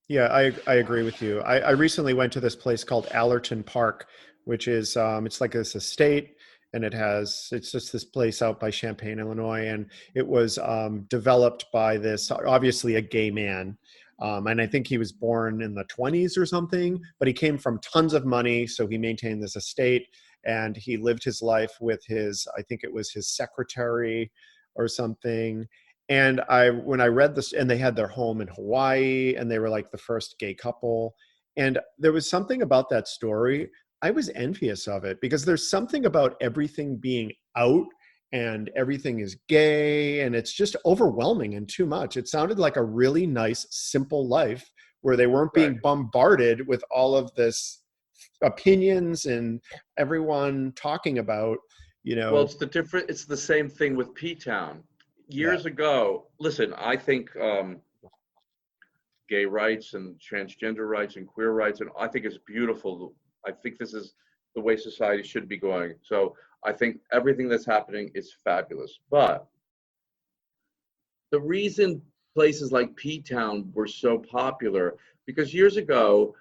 Yeah, I agree with you. I recently went to this place called Allerton Park, which is it's like this estate, and it's just this place out by Champaign, Illinois, and it was developed by this obviously a gay man, and I think he was born in the 20s or something, but he came from tons of money, so he maintained this estate, and he lived his life with I think it was his secretary or something. And when I read this, and they had their home in Hawaii, and they were like the first gay couple. And there was something about that story. I was envious of it because there's something about everything being out and everything is gay and it's just overwhelming and too much. It sounded like a really nice, simple life where they weren't being bombarded with all of this opinions and everyone talking about,
Well, it's the same thing with P-Town. Years ago, listen, I think gay rights and transgender rights and queer rights, and I think it's beautiful. I think this is the way society should be going. So I think everything that's happening is fabulous. But the reason places like P-Town were so popular, because years ago,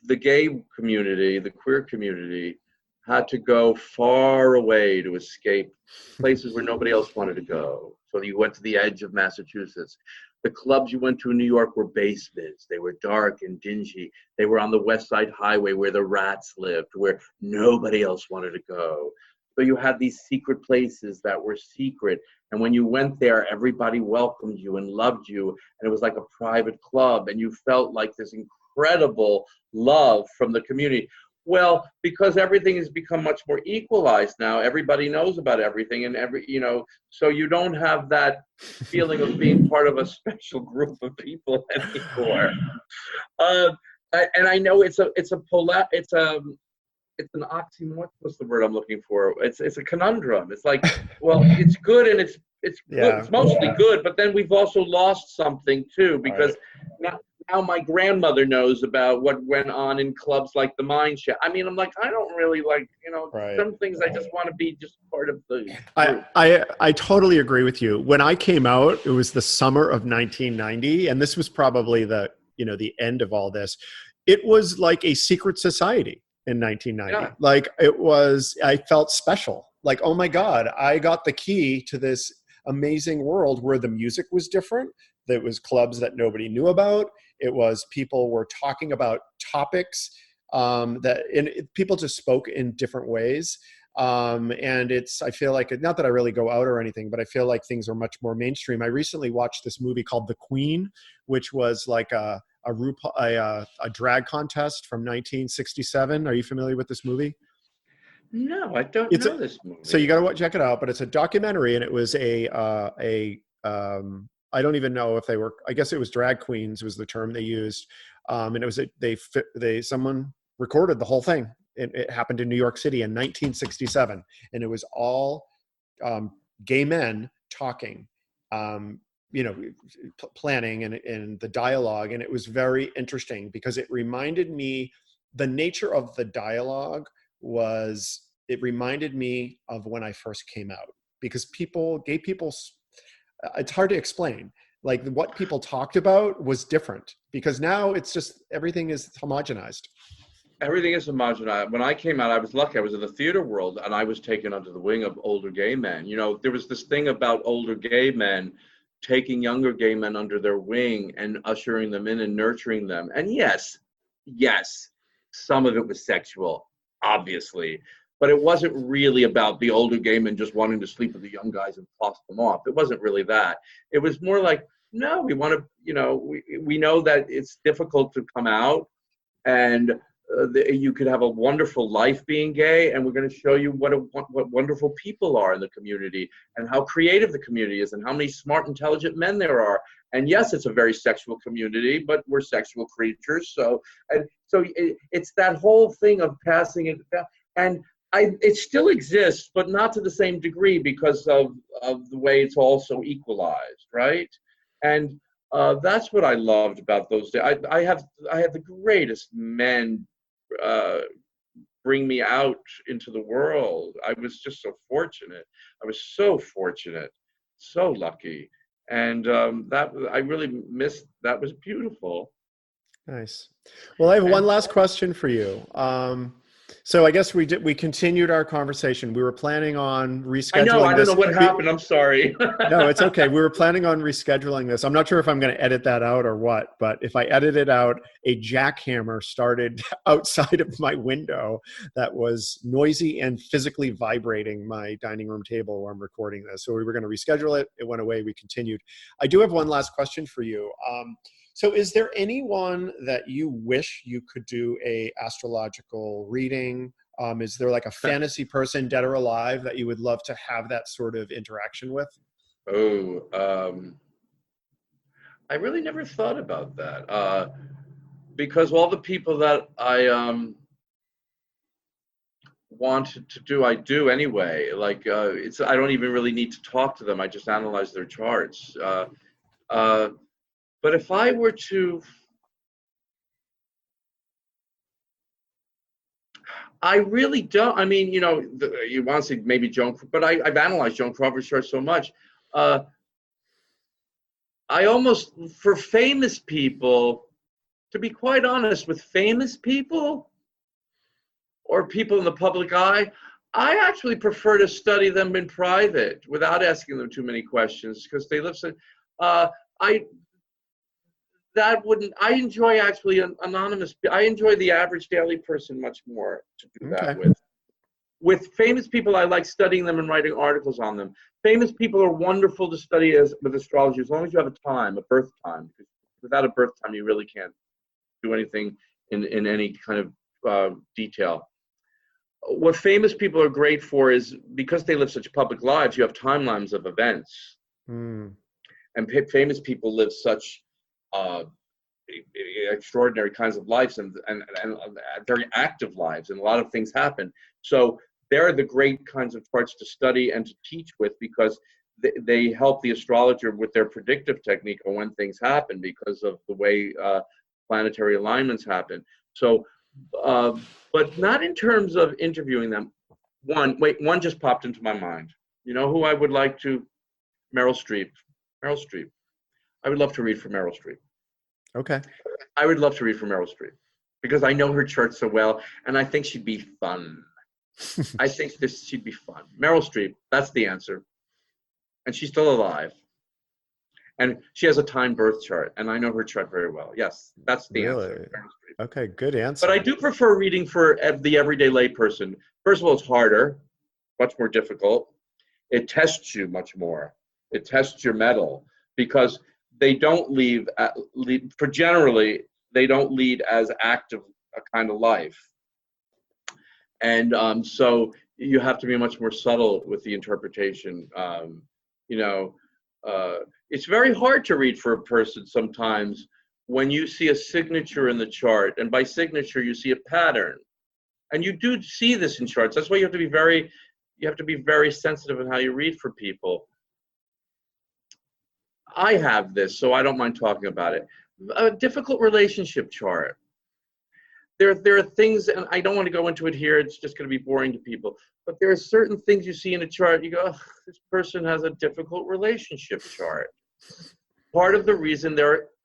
the gay community, the queer community, had to go far away to escape places where nobody else wanted to go. So you went to the edge of Massachusetts. The clubs you went to in New York were basements. They were dark and dingy. They were on the West Side Highway where the rats lived, where nobody else wanted to go. So you had these secret places that were secret. And when you went there, everybody welcomed you and loved you. And it was like a private club. And you felt like this incredible love from the community. Well, because everything has become much more equalized now, everybody knows about everything, and so you don't have that feeling of being part of a special group of people anymore. And I know it's an oxymoron. What's the word I'm looking for? It's a conundrum. It's like, well, it's good and it's good. It's mostly good, but then we've also lost something too, because now my grandmother knows about what went on in clubs like the Mine Shaft. I mean, I'm like, I don't really like, some things I just want to be just part of the group.
I totally agree with you. When I came out, it was the summer of 1990, and this was probably the end of all this. It was like a secret society in 1990.
Yeah.
Like I felt special. Like, oh my God, I got the key to this amazing world where the music was different. There was clubs that nobody knew about. It was people were talking about topics people just spoke in different ways. And I feel like, not that I really go out or anything, but I feel like things are much more mainstream. I recently watched this movie called The Queen, which was like a drag contest from 1967. Are you familiar with this movie?
No, I don't
It's
know this
so you
movie.
got to check it out. But it's a documentary, and it was I don't even know if they were. I guess it was drag queens was the term they used, and it was someone recorded the whole thing. It happened in New York City in 1967, and it was all gay men talking, you know, planning and the dialogue, and it was very interesting because it reminded me the nature of the dialogue it reminded me of when I first came out, because gay people, it's hard to explain. Like what people talked about was different because now it's just everything is homogenized.
Everything is homogenized. When I came out, I was lucky. I was in the theater world, and I was taken under the wing of older gay men. You know, there was this thing about older gay men taking younger gay men under their wing and ushering them in and nurturing them. And yes, some of it was sexual, obviously, but it wasn't really about the older gay men just wanting to sleep with the young guys and toss them off. It wasn't really that. It was more like, no, we want to, you know, we know that it's difficult to come out, and you could have a wonderful life being gay, and we're going to show you what wonderful people are in the community, and how creative the community is, and how many smart, intelligent men there are. And yes, it's a very sexual community, but we're sexual creatures. So it's that whole thing of passing it down. And it still exists, but not to the same degree because of the way it's all so equalized, right? And that's what I loved about those days. I had the greatest men bring me out into the world. I was just so fortunate. I was so fortunate, so lucky, and that I really missed. That was beautiful.
Nice. Well, I have one
And
last question for you. So I guess we continued our conversation. We were planning on
I know
rescheduling
I don't know
this.
what happened. I'm sorry.
No, it's okay. We were planning on rescheduling this. I'm not sure if I'm going to edit that out or what, but if I edit it out, a jackhammer started outside of my window that was noisy and physically vibrating my dining room table where I'm recording this. So we were going to reschedule it. It went away. We continued. I do have one last question for you. So is there anyone that you wish you could do a astrological reading? Is there like a fantasy person, dead or alive, that you would love to have that sort of interaction with?
Oh, I really never thought about that because all the people that I wanted to do, I do anyway. Like I don't even really need to talk to them. I just analyze their charts. Uh, but if I were to, I really don't. I mean, you know, you want to say maybe Joan, but I've analyzed Joan Crawford's chart so much. I almost, for famous people, to be quite honest, with famous people or people in the public eye, I actually prefer to study them in private without asking them too many questions because they live so. I that wouldn't. I enjoy actually an anonymous. I enjoy the average daily person much more to do that
Okay.
with. With famous people, I like studying them and writing articles on them. Famous people are wonderful to study with astrology as long as you have a birth time. Without a birth time, you really can't do anything in any kind of detail. What famous people are great for is because they live such public lives, you have timelines of events.
Mm.
And famous people live such extraordinary kinds of lives and very active lives, and a lot of things happen. So they're the great kinds of charts to study and to teach with because they help the astrologer with their predictive technique on when things happen because of the way planetary alignments happen. So, but not in terms of interviewing them. One just popped into my mind. You know who I would like to? Meryl Streep. Meryl Streep. I would love to read for Meryl Streep.
Okay.
I would love to read for Meryl Streep because I know her chart so well, and I think she'd be fun. I think she'd be fun. Meryl Streep, that's the answer. And she's still alive. And she has a time birth chart, and I know her chart very well. Yes, that's the
Really?
answer.
Okay, good
But I
answer.
do prefer reading for the everyday layperson. First of all, it's harder, much more difficult. It tests you much more. It tests your mettle because they don't they don't lead as active a kind of life. And so you have to be much more subtle with the interpretation. You know, it's very hard to read for a person sometimes when you see a signature in the chart, and by signature you see a pattern, and you do see this in charts. That's why you have to be very sensitive in how you read for people. I have this, so I don't mind talking about it. A difficult relationship chart. There are things, and I don't want to go into it here, it's just going to be boring to people, but there are certain things you see in a chart, you go, this person has a difficult relationship chart. Part of the reason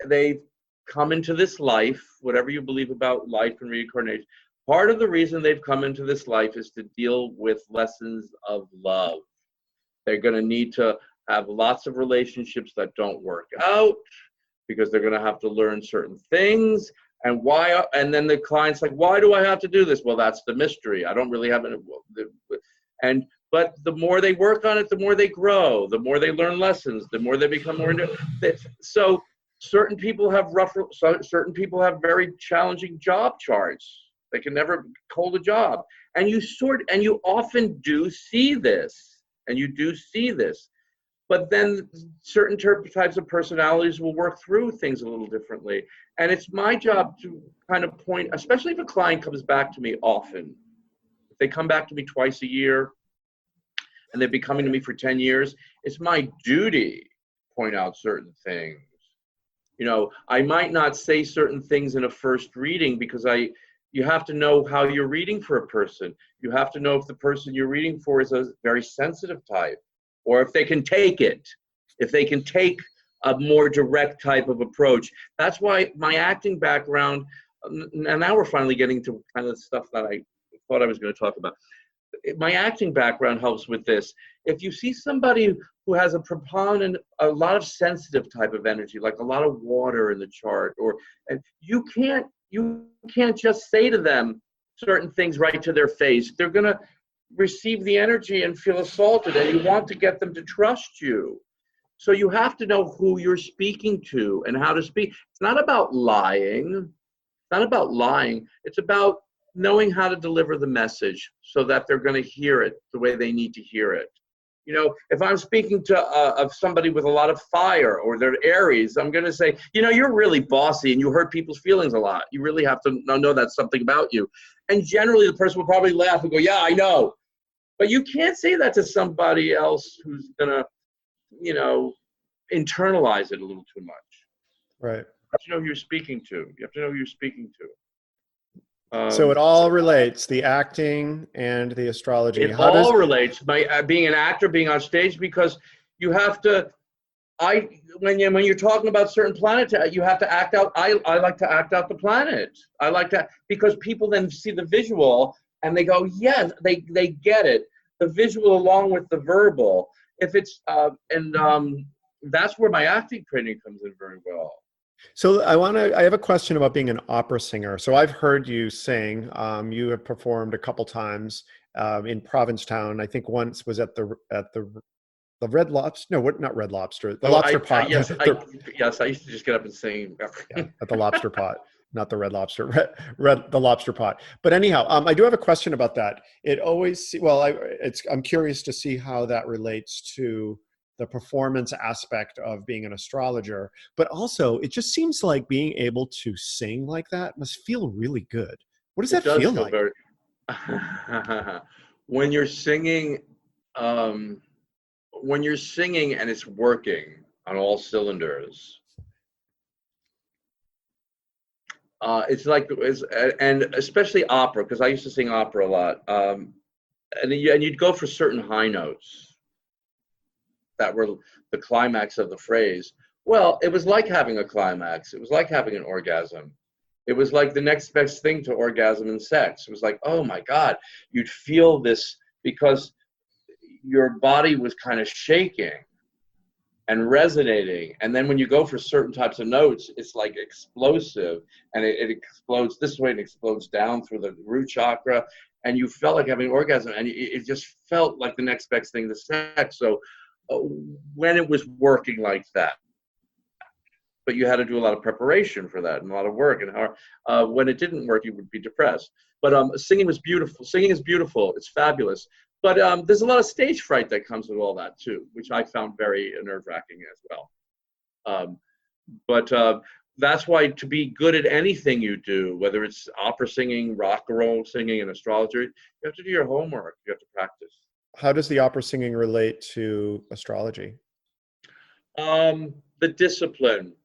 they've come into this life, whatever you believe about life and reincarnation, part of the reason they've come into this life is to deal with lessons of love. They're going to need to have lots of relationships that don't work out because they're going to have to learn certain things. And why? And then the client's like, why do I have to do this? Well, that's the mystery. I don't really have it. But the more they work on it, the more they grow, the more they learn lessons, the more they become more into it. So certain people have certain people have very challenging job charts. They can never hold a job. And you often do see this, But then certain types of personalities will work through things a little differently. And it's my job to kind of point, especially if a client comes back to me often. If they come back to me twice a year and they've been coming to me for 10 years, it's my duty to point out certain things. You know, I might not say certain things in a first reading because you have to know how you're reading for a person. You have to know if the person you're reading for is a very sensitive type, or if they can take it, if they can take a more direct type of approach. That's why my acting background, and now we're finally getting to kind of stuff that I thought I was going to talk about. My acting background helps with this. If you see somebody who has a lot of sensitive type of energy, like a lot of water in the chart, and you can't just say to them certain things right to their face. They're going to receive the energy and feel assaulted, and you want to get them to trust you. So you have to know who you're speaking to and how to speak. It's not about lying. It's about knowing how to deliver the message so that they're going to hear it the way they need to hear it. You know, if I'm speaking to somebody with a lot of fire, or they're Aries, I'm going to say, you know, you're really bossy and you hurt people's feelings a lot. You really have to know that's something about you. And generally the person will probably laugh and go, yeah, I know. But you can't say that to somebody else who's going to, you know, internalize it a little too much.
Right.
You have to know who you're speaking to. You have to know who you're speaking to.
So it all relates, the acting and the astrology.
It all relates. By being an actor, being on stage, because you have to. When you're talking about certain planets, you have to act out. I like to act out the planet. I like to, because people then see the visual and they go, yes, they get it. The visual along with the verbal. If it's that's where my acting training comes in very well.
So I have a question about being an opera singer. So I've heard you sing. You have performed a couple times in Provincetown. I think once was at the Red Lobster. No, what? Not Red Lobster. The Lobster Pot.
Yes, I used to just get up and sing.
Yeah, at the Lobster Pot, not the Red Lobster. The Lobster Pot. But anyhow, I do have a question about that. It always, I'm curious to see how that relates to the performance aspect of being an astrologer, but also it just seems like being able to sing like that must feel really good. What does that feel like?
When you're singing, and it's working on all cylinders, and especially opera, because I used to sing opera a lot, and you'd go for certain high notes that were the climax of the phrase. Well, it was like having a climax. It was like having an orgasm. It was like the next best thing to orgasm and sex. It was like, oh my God, you'd feel this because your body was kind of shaking. and resonating. And then when you go for certain types of notes, it's like explosive, and it explodes this way and explodes down through the root chakra. And you felt like having an orgasm, and it just felt like the next best thing to sex. So when it was working like that, but you had to do a lot of preparation for that and a lot of work. And how, when it didn't work, you would be depressed. But singing was beautiful. Singing is beautiful. It's fabulous. But there's a lot of stage fright that comes with all that too, which I found very nerve-wracking as well. But that's why to be good at anything you do, whether it's opera singing, rock and roll singing, and astrology, you have to do your homework. You have to practice.
How does the opera singing relate to astrology?
The discipline.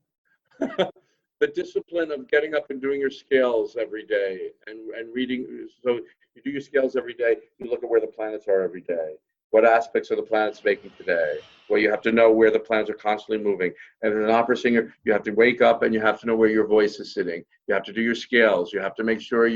The discipline of getting up and doing your scales every day and reading. So you do your scales every day. You look at where the planets are every day. What aspects are the planets making today? Well, you have to know where the planets are constantly moving. And as an opera singer, you have to wake up and you have to know where your voice is sitting. You have to do your scales. You have to make sure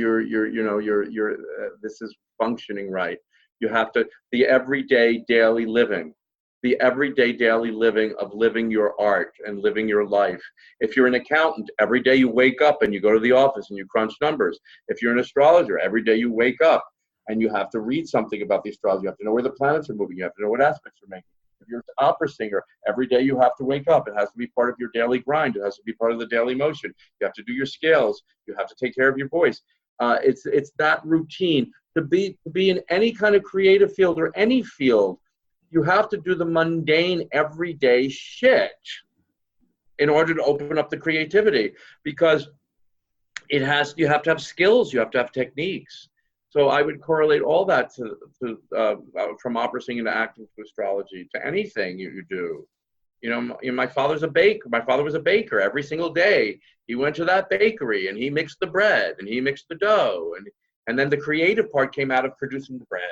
this is functioning right. You have to the everyday daily living. The everyday daily living of living your art and living your life. If you're an accountant, every day you wake up and you go to the office and you crunch numbers. If you're an astrologer, every day you wake up and you have to read something about the astrology. You have to know where the planets are moving. You have to know what aspects are making. If you're an opera singer, every day you have to wake up. It has to be part of your daily grind. It has to be part of the daily motion. You have to do your scales. You have to take care of your voice. It's that routine. To be in any kind of creative field or any field, you have to do the mundane, everyday shit in order to open up the creativity, because you have to have skills, you have to have techniques. So I would correlate all that to from opera singing to acting to astrology to anything you do. My father's a baker. My father was a baker. Every single day he went to that bakery and he mixed the bread and he mixed the dough, and then the creative part came out of producing the bread.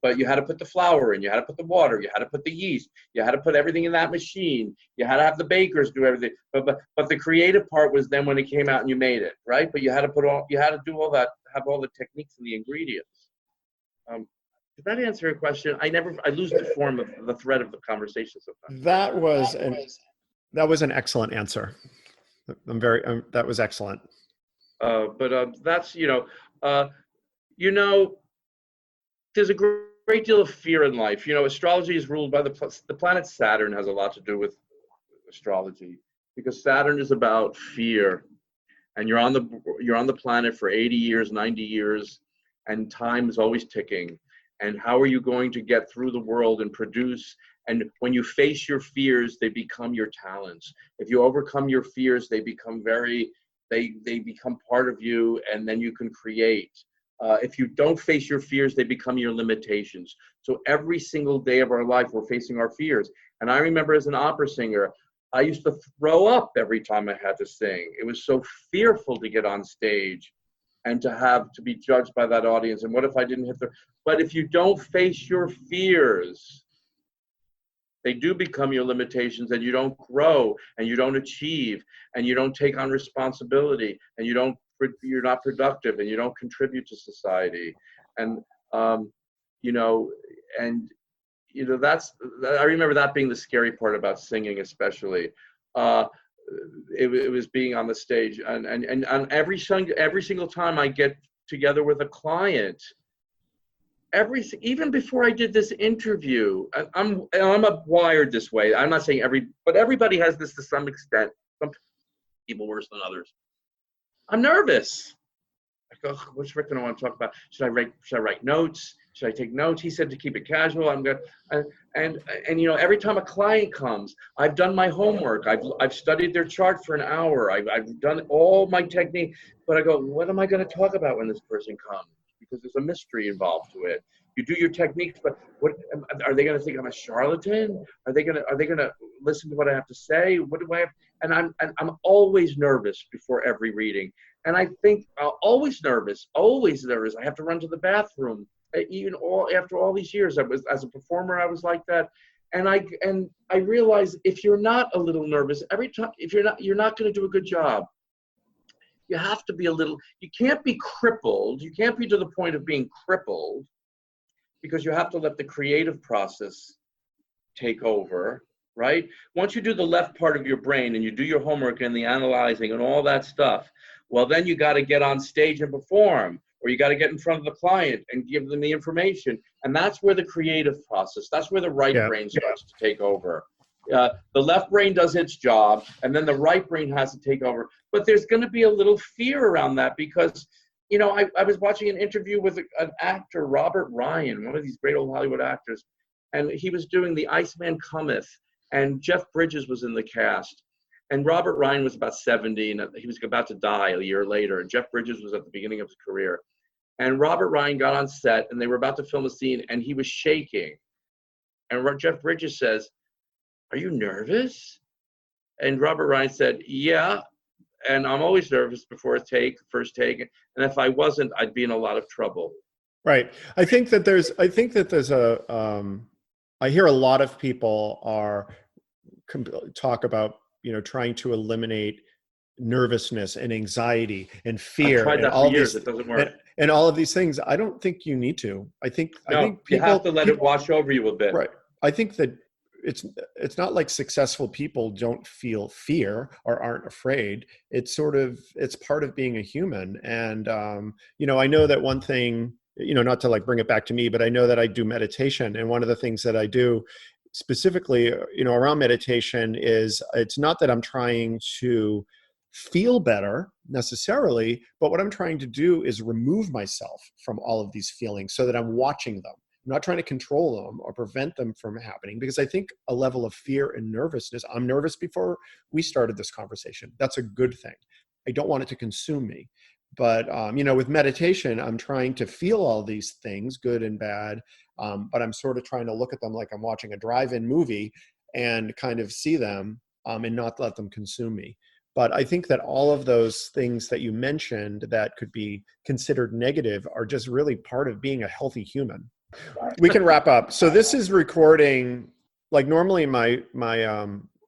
But you had to put the flour in, you had to put the water, you had to put the yeast, you had to put everything in that machine, you had to have the bakers do everything. But the creative part was then when it came out and you made it, right? But you had to do all that, have all the techniques and the ingredients. Did that answer your question? I lose the thread of the conversation sometimes.
That was an excellent answer. That was excellent.
But that's there's a great deal of fear in life. Astrology is ruled by the planet Saturn. Has a lot to do with astrology, because Saturn is about fear, and you're on the planet for 80 years, 90 years, and time is always ticking. And how are you going to get through the world and produce? And when you face your fears, they become your talents. If you overcome your fears, they become they become part of you, and then you can create. If you don't face your fears, they become your limitations. So every single day of our life, we're facing our fears. And I remember as an opera singer, I used to throw up every time I had to sing. It was so fearful to get on stage and to be judged by that audience. And what if I didn't hit but if you don't face your fears, they do become your limitations, and you don't grow, and you don't achieve, and you don't take on responsibility, and you're not productive, and you don't contribute to society. And that's, I remember that being the scary part about singing, especially. It was being on the stage, and every single time I get together with a client, even before I did this interview, I'm wired this way. I'm not saying but everybody has this to some extent. Some people worse than others. I'm nervous. I go, what's Rick going to want to talk about? Should I write notes? Should I take notes? He said to keep it casual. I'm good. And every time a client comes, I've done my homework. I've studied their chart for an hour. I've done all my technique. But I go, what am I going to talk about when this person comes? Because there's a mystery involved to it. You do your techniques, but what are they going to think? I'm a charlatan? Are they going to listen to what I have to say? What do I have? And I'm always nervous before every reading. And I think always nervous. I have to run to the bathroom. After all these years, as a performer, I was like that. And I realized if you're not a little nervous every time, you're not going to do a good job. You have to be you can't be crippled. You can't be to the point of being crippled, because you have to let the creative process take over. right? Once you do the left part of your brain and you do your homework and the analyzing and all that stuff, well, then you got to get on stage and perform, or you got to get in front of the client and give them the information. And that's where the creative process, that's where the right
Yeah.
brain starts to take over. The left brain does its job, and then the right brain has to take over. But there's going to be a little fear around that because, you know, I was watching an interview with an actor, Robert Ryan, one of these great old Hollywood actors, and he was doing The Iceman Cometh, and Jeff Bridges was in the cast. And Robert Ryan was about 70, and he was about to die a year later, and Jeff Bridges was at the beginning of his career. And Robert Ryan got on set, and they were about to film a scene, and he was shaking. And Jeff Bridges says, "Are you nervous?" And Robert Ryan said, "Yeah, and I'm always nervous before a first take, and if I wasn't, I'd be in a lot of trouble."
Right. I think that there's I hear a lot of people talk about, you know, trying to eliminate nervousness and anxiety and fear.
I've tried
and
that
all
for years.
these
It doesn't work.
and all of these things. I don't think you need to. I think
No,
people
you have to let it wash over you a bit.
Right. I think that it's not like successful people don't feel fear or aren't afraid. It's part of being a human. And you know, I know that one thing, you know, not to like bring it back to me, but I know that I do meditation, and one of the things that I do specifically, you know, around meditation is, it's not that I'm trying to feel better necessarily, but what I'm trying to do is remove myself from all of these feelings so that I'm watching them. I'm not trying to control them or prevent them from happening, because I think a level of fear and nervousness, I'm nervous before we started this conversation. That's a good thing. I don't want it to consume me. But, you know, with meditation, I'm trying to feel all these things, good and bad, but I'm sort of trying to look at them like I'm watching a drive-in movie and kind of see them and not let them consume me. But I think that all of those things that you mentioned that could be considered negative are just really part of being a healthy human. We can wrap up. So this is recording, like normally my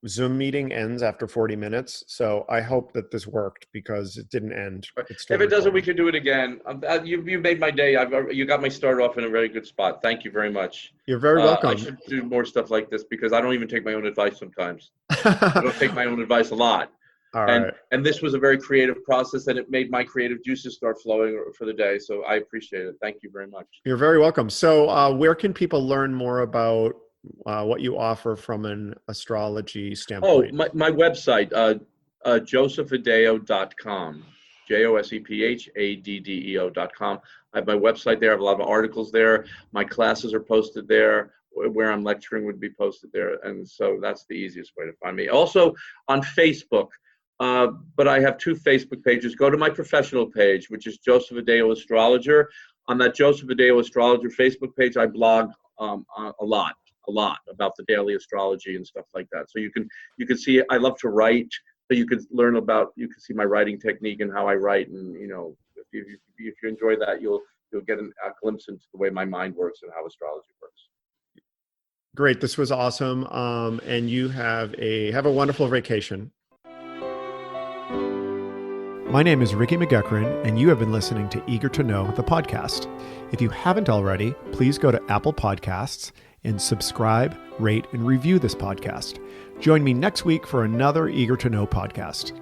Zoom meeting ends after 40 minutes. So I hope that this worked, because it didn't end.
If it doesn't, we can do it again. You made my day. You got me started off in a very good spot. Thank you very much.
You're very welcome.
I should do more stuff like this, because I don't even take my own advice sometimes. I don't take my own advice a lot. And this was a very creative process, and it made my creative juices start flowing for the day. So I appreciate it. Thank you very much.
You're very welcome. So where can people learn more about what you offer from an astrology standpoint?
Oh, my website, josephaddeo.com, JOSEPHADDEO.com. I have my website there. I have a lot of articles there. My classes are posted there. Where I'm lecturing would be posted there. And so that's the easiest way to find me. Also on Facebook, but I have two Facebook pages. Go to my professional page, which is Joseph Addeo Astrologer. On that Joseph Addeo Astrologer Facebook page, I blog a lot about the daily astrology and stuff like that. So you can see, I love to write, so you can see my writing technique and how I write. And, you know, if you enjoy that, you'll get a glimpse into the way my mind works and how astrology works.
Great. This was awesome. And you have a wonderful vacation. My name is Ricky McGuckran, and you have been listening to Eager to Know, the podcast. If you haven't already, please go to Apple Podcasts and subscribe, rate, and review this podcast. Join me next week for another Eager to Know podcast.